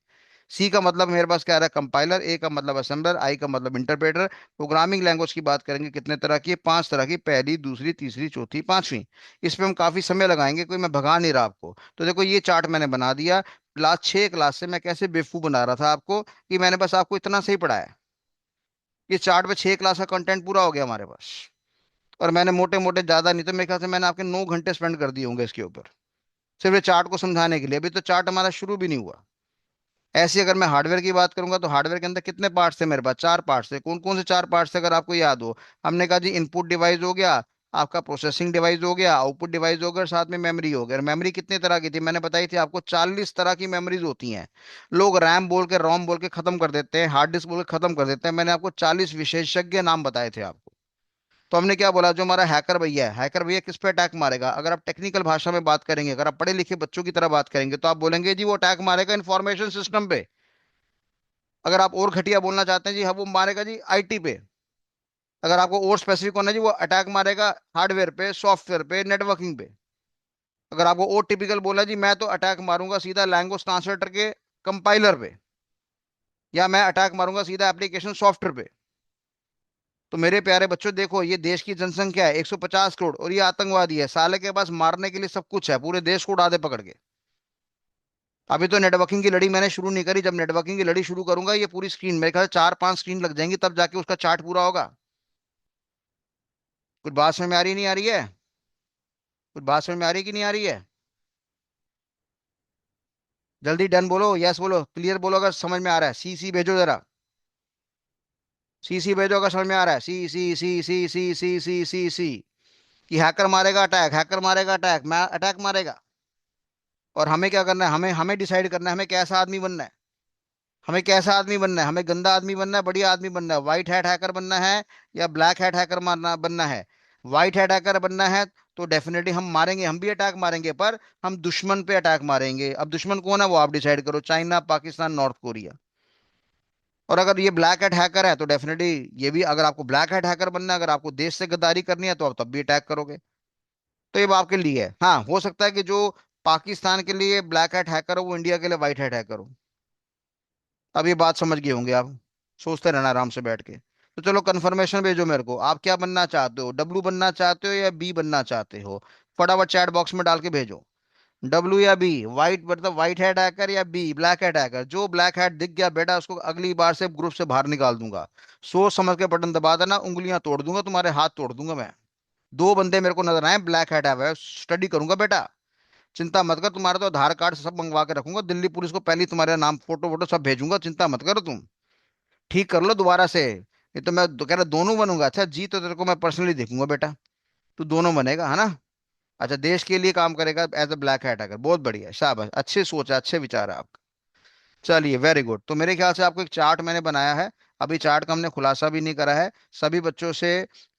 सी का मतलब मेरे पास क्या आ रहा है? कंपाइलर। ए का मतलब असेंबलर। आई का मतलब इंटरप्रेटर। प्रोग्रामिंग लैंग्वेज की बात करेंगे, कितने तरह की है? 5 तरह की, पहली, दूसरी, तीसरी, चौथी, पांचवी। इस पे हम काफी समय लगाएंगे, कोई मैं भगा नहीं रहा आपको। तो देखो ये चार्ट मैंने बना दिया। लास्ट 6 क्लास से मैं कैसे बेवकूफ बना रहा था आपको, कि मैंने बस आपको इतना सही पढ़ाया। इस चार्ट पे 6 क्लास का कंटेंट पूरा हो गया हमारे पास। और मैंने मोटे मोटे ज्यादा नहीं तो मेरे ख्याल से मैंने आपके 9 घंटे स्पेंड कर दिए होंगे इसके ऊपर, सिर्फ ये चार्ट को समझाने के लिए। अभी तो चार्ट हमारा शुरू भी नहीं हुआ। ऐसे अगर मैं हार्डवेयर की बात करूंगा तो हार्डवेयर के अंदर कितने पार्ट्स थे मेरे पास? 4 पार्ट्स थे। कौन कौन से 4 पार्ट्स थे अगर आपको याद हो? हमने कहा जी इनपुट डिवाइस हो गया, आपका प्रोसेसिंग डिवाइस हो गया, आउटपुट डिवाइस हो गया, और साथ में मेमोरी हो गया। और मेमोरी कितने तरह की थी? मैंने बताई थी आपको, 40 तरह की मेमोरीज होती हैं। लोग रैम बोल के, रोम बोल के खत्म कर देते हैं, हार्ड डिस्क बोल के खत्म कर देते हैं, मैंने आपको 40 विशेषज्ञ नाम बताए थे आपको। तो हमने क्या बोला, जो हमारा हैकर भैया है, हैकर भैया किस पे अटैक मारेगा? अगर आप टेक्निकल भाषा में बात करेंगे, अगर आप पढ़े लिखे बच्चों की तरह बात करेंगे, तो आप बोलेंगे जी वो अटैक मारेगा इंफॉर्मेशन सिस्टम पे। अगर आप और घटिया बोलना चाहते हैं जी, हाँ वो मारेगा जी IT पे। अगर आपको और स्पेसिफिक होना है जी, वो अटैक मारेगा हार्डवेयर पे, सॉफ्टवेयर पे, नेटवर्किंग पे। अगर आपको और टिपिकल बोला जी, मैं तो अटैक मारूंगा सीधा लैंग्वेज ट्रांसलेटर के कंपाइलर पे, या मैं अटैक मारूंगा सीधा एप्लीकेशन सॉफ्टवेयर पे। तो मेरे प्यारे बच्चों देखो, ये देश की जनसंख्या है 150 करोड़ और ये आतंकवादी है, साले के पास मारने के लिए सब कुछ है, पूरे देश को उड़ा दे पकड़ के। अभी तो नेटवर्किंग की लड़ी मैंने शुरू नहीं करी, जब नेटवर्किंग की लड़ी शुरू करूंगा, ये पूरी स्क्रीन मेरे ख्याल 4-5 स्क्रीन लग जाएंगी, तब जाके उसका चार्ट पूरा होगा। कुछ बात समझ में आ रही नहीं आ रही है? कुछ बात समझ में आ रही कि नहीं आ रही है? जल्दी डन बोलो, यस बोलो, क्लियर बोलो अगर समझ में आ रहा है। सी सी भेजो जरा, सी सी भेजो अगर समझ में आ रहा है। सी सी सी सी सी सी सी सी सी कि हैकर मारेगा अटैक, हैकर मारेगा अटैक, मैं अटैक मारेगा। और हमें क्या करना है? हमें हमें डिसाइड करना है हमें कैसा आदमी बनना है। हमें कैसा आदमी बनना है? हमें गंदा आदमी बनना है, बढ़िया आदमी बनना है, व्हाइट हैट हैकर बनना है, या ब्लैक हैट हैकर मारना बनना है? व्हाइट हैट हैकर बनना है तो डेफिनेटली हम मारेंगे, हम भी अटैक मारेंगे, पर हम दुश्मन पे अटैक मारेंगे। अब दुश्मन कौन है वो आप डिसाइड करो, चाइना, पाकिस्तान, नॉर्थ कोरिया। और अगर ये ब्लैक हैट हैकर है तो डेफिनेटली ये भी, अगर आपको ब्लैक हैट हैकर बनना है, अगर आपको देश से गद्दारी करनी है, तो आप तब भी अटैक करोगे। तो ये आपके लिए है। हाँ, हो सकता है कि जो पाकिस्तान के लिए ब्लैक हैट हैकर हो, वो इंडिया के लिए व्हाइट हैट हैकर हो। अब ये बात समझ गए होंगे आप। सोचते रहना आराम से बैठ के। तो चलो कंफर्मेशन भेजो मेरे को, आप क्या बनना चाहते हो, डब्लू बनना चाहते हो या बी बनना चाहते हो? फटाफट चैट बॉक्स में डाल के भेजो। डब्लू या बी, वाइट मतलब वाइट हैट हैकर, या बी ब्लैक हैट हैकर। जो ब्लैक हैट दिख गया बेटा, उसको अगली बार से ग्रुप से बाहर निकाल दूंगा। सोच समझ के बटन दबा देना, उंगलियां तोड़ दूंगा, तुम्हारे हाथ तोड़ दूंगा मैं। दो बंदे मेरे को नजर आए ब्लैक हैट है, स्टडी करूंगा बेटा। चिंता मत कर, तुम्हारा तो आधार कार्ड सब मंगवा के रखूंगा, दिल्ली पुलिस को पहले ही तुम्हारे नाम फोटो वोटो सब भेजूंगा, चिंता मत करो तुम। ठीक कर लो दोबारा से। ये तो मैं कह रहा दोनों बनूंगा। अच्छा जी, तो तेरे को मैं पर्सनली देखूंगा बेटा। तू दोनों बनेगा है ना? अच्छा, देश के लिए काम करेगा एज अ ब्लैक हैट अगर, बहुत बढ़िया, शाबाश, अच्छे सोच है, अच्छे विचार है आपका। चलिए वेरी गुड। तो मेरे ख्याल से आपको एक चार्ट मैंने बनाया है। अभी चार्ट का हमने खुलासा भी नहीं करा है। सभी बच्चों से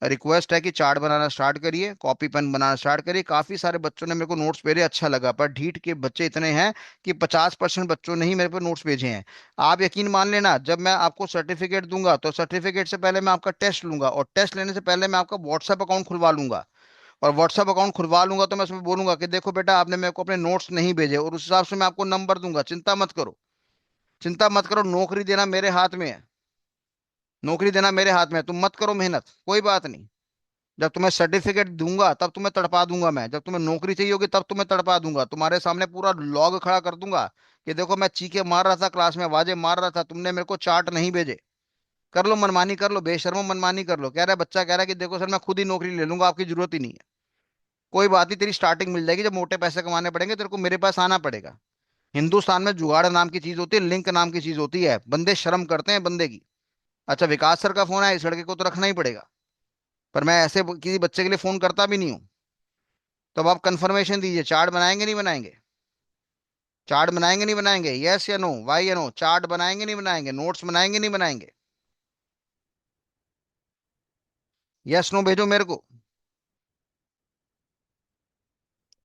रिक्वेस्ट है कि चार्ट बनाना स्टार्ट करिए, कॉपी पेन बनाना स्टार्ट करिए। काफी सारे बच्चों ने मेरे को नोट्स भेजे, अच्छा लगा, पर ढीठ के बच्चे इतने हैं कि 50% बच्चों ने ही मेरे पे नोट्स भेजे हैं। आप यकीन मान लेना, जब मैं आपको सर्टिफिकेट दूंगा तो सर्टिफिकेट से पहले मैं आपका टेस्ट लूंगा, और टेस्ट लेने से पहले मैं आपका व्हाट्सएप अकाउंट खुलवा लूंगा। और व्हाट्सएप अकाउंट खुलवा लूंगा तो मैं उसमें बोलूंगा कि देखो बेटा, आपने मेरे को अपने नोट्स नहीं भेजे, और उस हिसाब से मैं आपको नंबर दूंगा। चिंता मत करो, चिंता मत करो, नौकरी देना मेरे हाथ में है। नौकरी देना मेरे हाथ में है, तुम मत करो मेहनत, कोई बात नहीं। जब तुम्हें सर्टिफिकेट दूंगा तब तुम्हें तड़पा दूंगा मैं, जब तुम्हें नौकरी चाहिए होगी तब तुम्हें तड़पा दूंगा, तुम्हारे सामने पूरा लॉग खड़ा कर दूंगा कि देखो मैं चीखे मार रहा था क्लास में, आवाजें मार रहा था, तुमने मेरे को चार्ट नहीं भेजे। कर लो मनमानी, कर लो बेशर्मो, मनमानी कर लो। कह रहा है बच्चा, कह रहा है कि देखो सर मैं खुद ही नौकरी ले लूंगा, आपकी जरूरत ही नहीं है। कोई बात नहीं, तेरी स्टार्टिंग मिल जाएगी, जब मोटे पैसे कमाने पड़ेंगे तेरे को मेरे पास आना पड़ेगा। हिंदुस्तान में जुगाड़ नाम की चीज होती है, लिंक नाम की चीज होती है, बंदे शर्म करते हैं बंदे की। अच्छा, विकास सर का फोन है, इस लड़के को तो रखना ही पड़ेगा। पर मैं ऐसे किसी बच्चे के लिए फोन करता भी नहीं हूँ। तो अब आप कंफर्मेशन दीजिए, चार्ट बनाएंगे नहीं बनाएंगे? चार्ट बनाएंगे नहीं बनाएंगे, यस या नो, वाई या नो? चार्ट बनाएंगे नहीं बनाएंगे, नोट्स बनाएंगे नहीं बनाएंगे? यस नो भेजो मेरे को।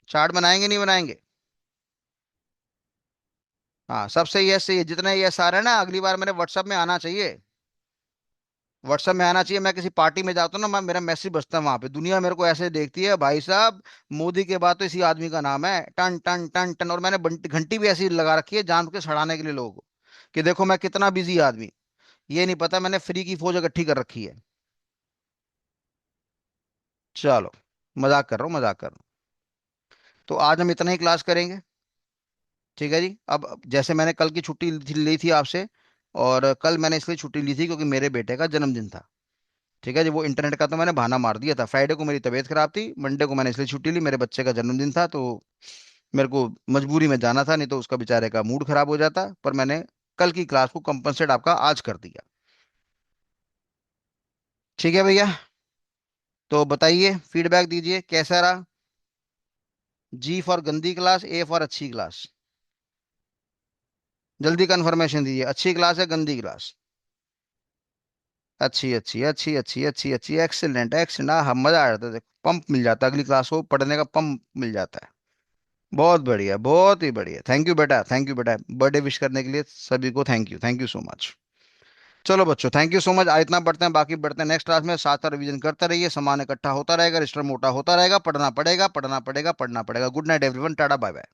चार्ट बनाएंगे नहीं बनाएंगे? हाँ, सबसे यस चाहिए, जितने यस आ रहे हैं ना, अगली बार मेरे व्हाट्सएप में आना चाहिए। व्हाट्सएप में आना चाहिए। मैं किसी पार्टी में जाता हूँ ना, मैं मेरा मैसेज बजता है वहां पे, दुनिया मेरे को ऐसे देखती है, भाई साहब मोदी के बाद तो इसी आदमी का नाम है, टन टन टन टन। और मैंने घंटी भी ऐसी लगा रखी है जान के सड़ाने के लिए लोगों को, कि देखो मैं कितना बिजी आदमी। ये नहीं पता मैंने फ्री की फौज इकट्ठी कर रखी है। चलो, मजाक कर रहा हूँ, मजाक कर रहा हूँ। तो आज हम इतना ही क्लास करेंगे। ठीक है जी। अब जैसे मैंने कल की छुट्टी ली थी आपसे, और कल मैंने इसलिए छुट्टी ली थी क्योंकि मेरे बेटे का जन्मदिन था। ठीक है जी। वो इंटरनेट का तो मैंने बहाना मार दिया था, फ्राइडे को मेरी तबीयत खराब थी, मंडे को मैंने इसलिए छुट्टी ली, मेरे बच्चे का जन्मदिन था, तो मेरे को मजबूरी में जाना था, नहीं तो उसका बेचारे का मूड खराब हो जाता। पर मैंने कल की क्लास को कंपनसेट आपका आज कर दिया। ठीक है भैया। तो बताइए, फीडबैक दीजिए कैसा रहा। जी फॉर गंदी क्लास, ए फॉर अच्छी क्लास? जल्दी कंफर्मेशन दीजिए, अच्छी क्लास है गंदी क्लास? अच्छी अच्छी अच्छी अच्छी अच्छी अच्छी, एक्सीलेंट एक्सीलेंट। हाँ, मजा आ जाता है, पंप मिल जाता है, अगली क्लास को पढ़ने का पंप मिल जाता है। बहुत बढ़िया, बहुत ही बढ़िया, थैंक यू बेटा, थैंक यू बेटा, बर्थडे विश करने के लिए सभी को thank you, thank you so much. चलो बच्चों, थैंक यू सो मच। आज इतना पढ़ते हैं, बाकी बढ़ते हैं नेक्स्ट क्लास में। साथ साथ रिवीजन करते रहिए, सामान इकट्ठा होता रहेगा, रजिस्टर मोटा होता रहेगा, पढ़ना पड़ेगा, पढ़ना पड़ेगा, पढ़ना पड़ेगा। Good night everyone, tata bye bye.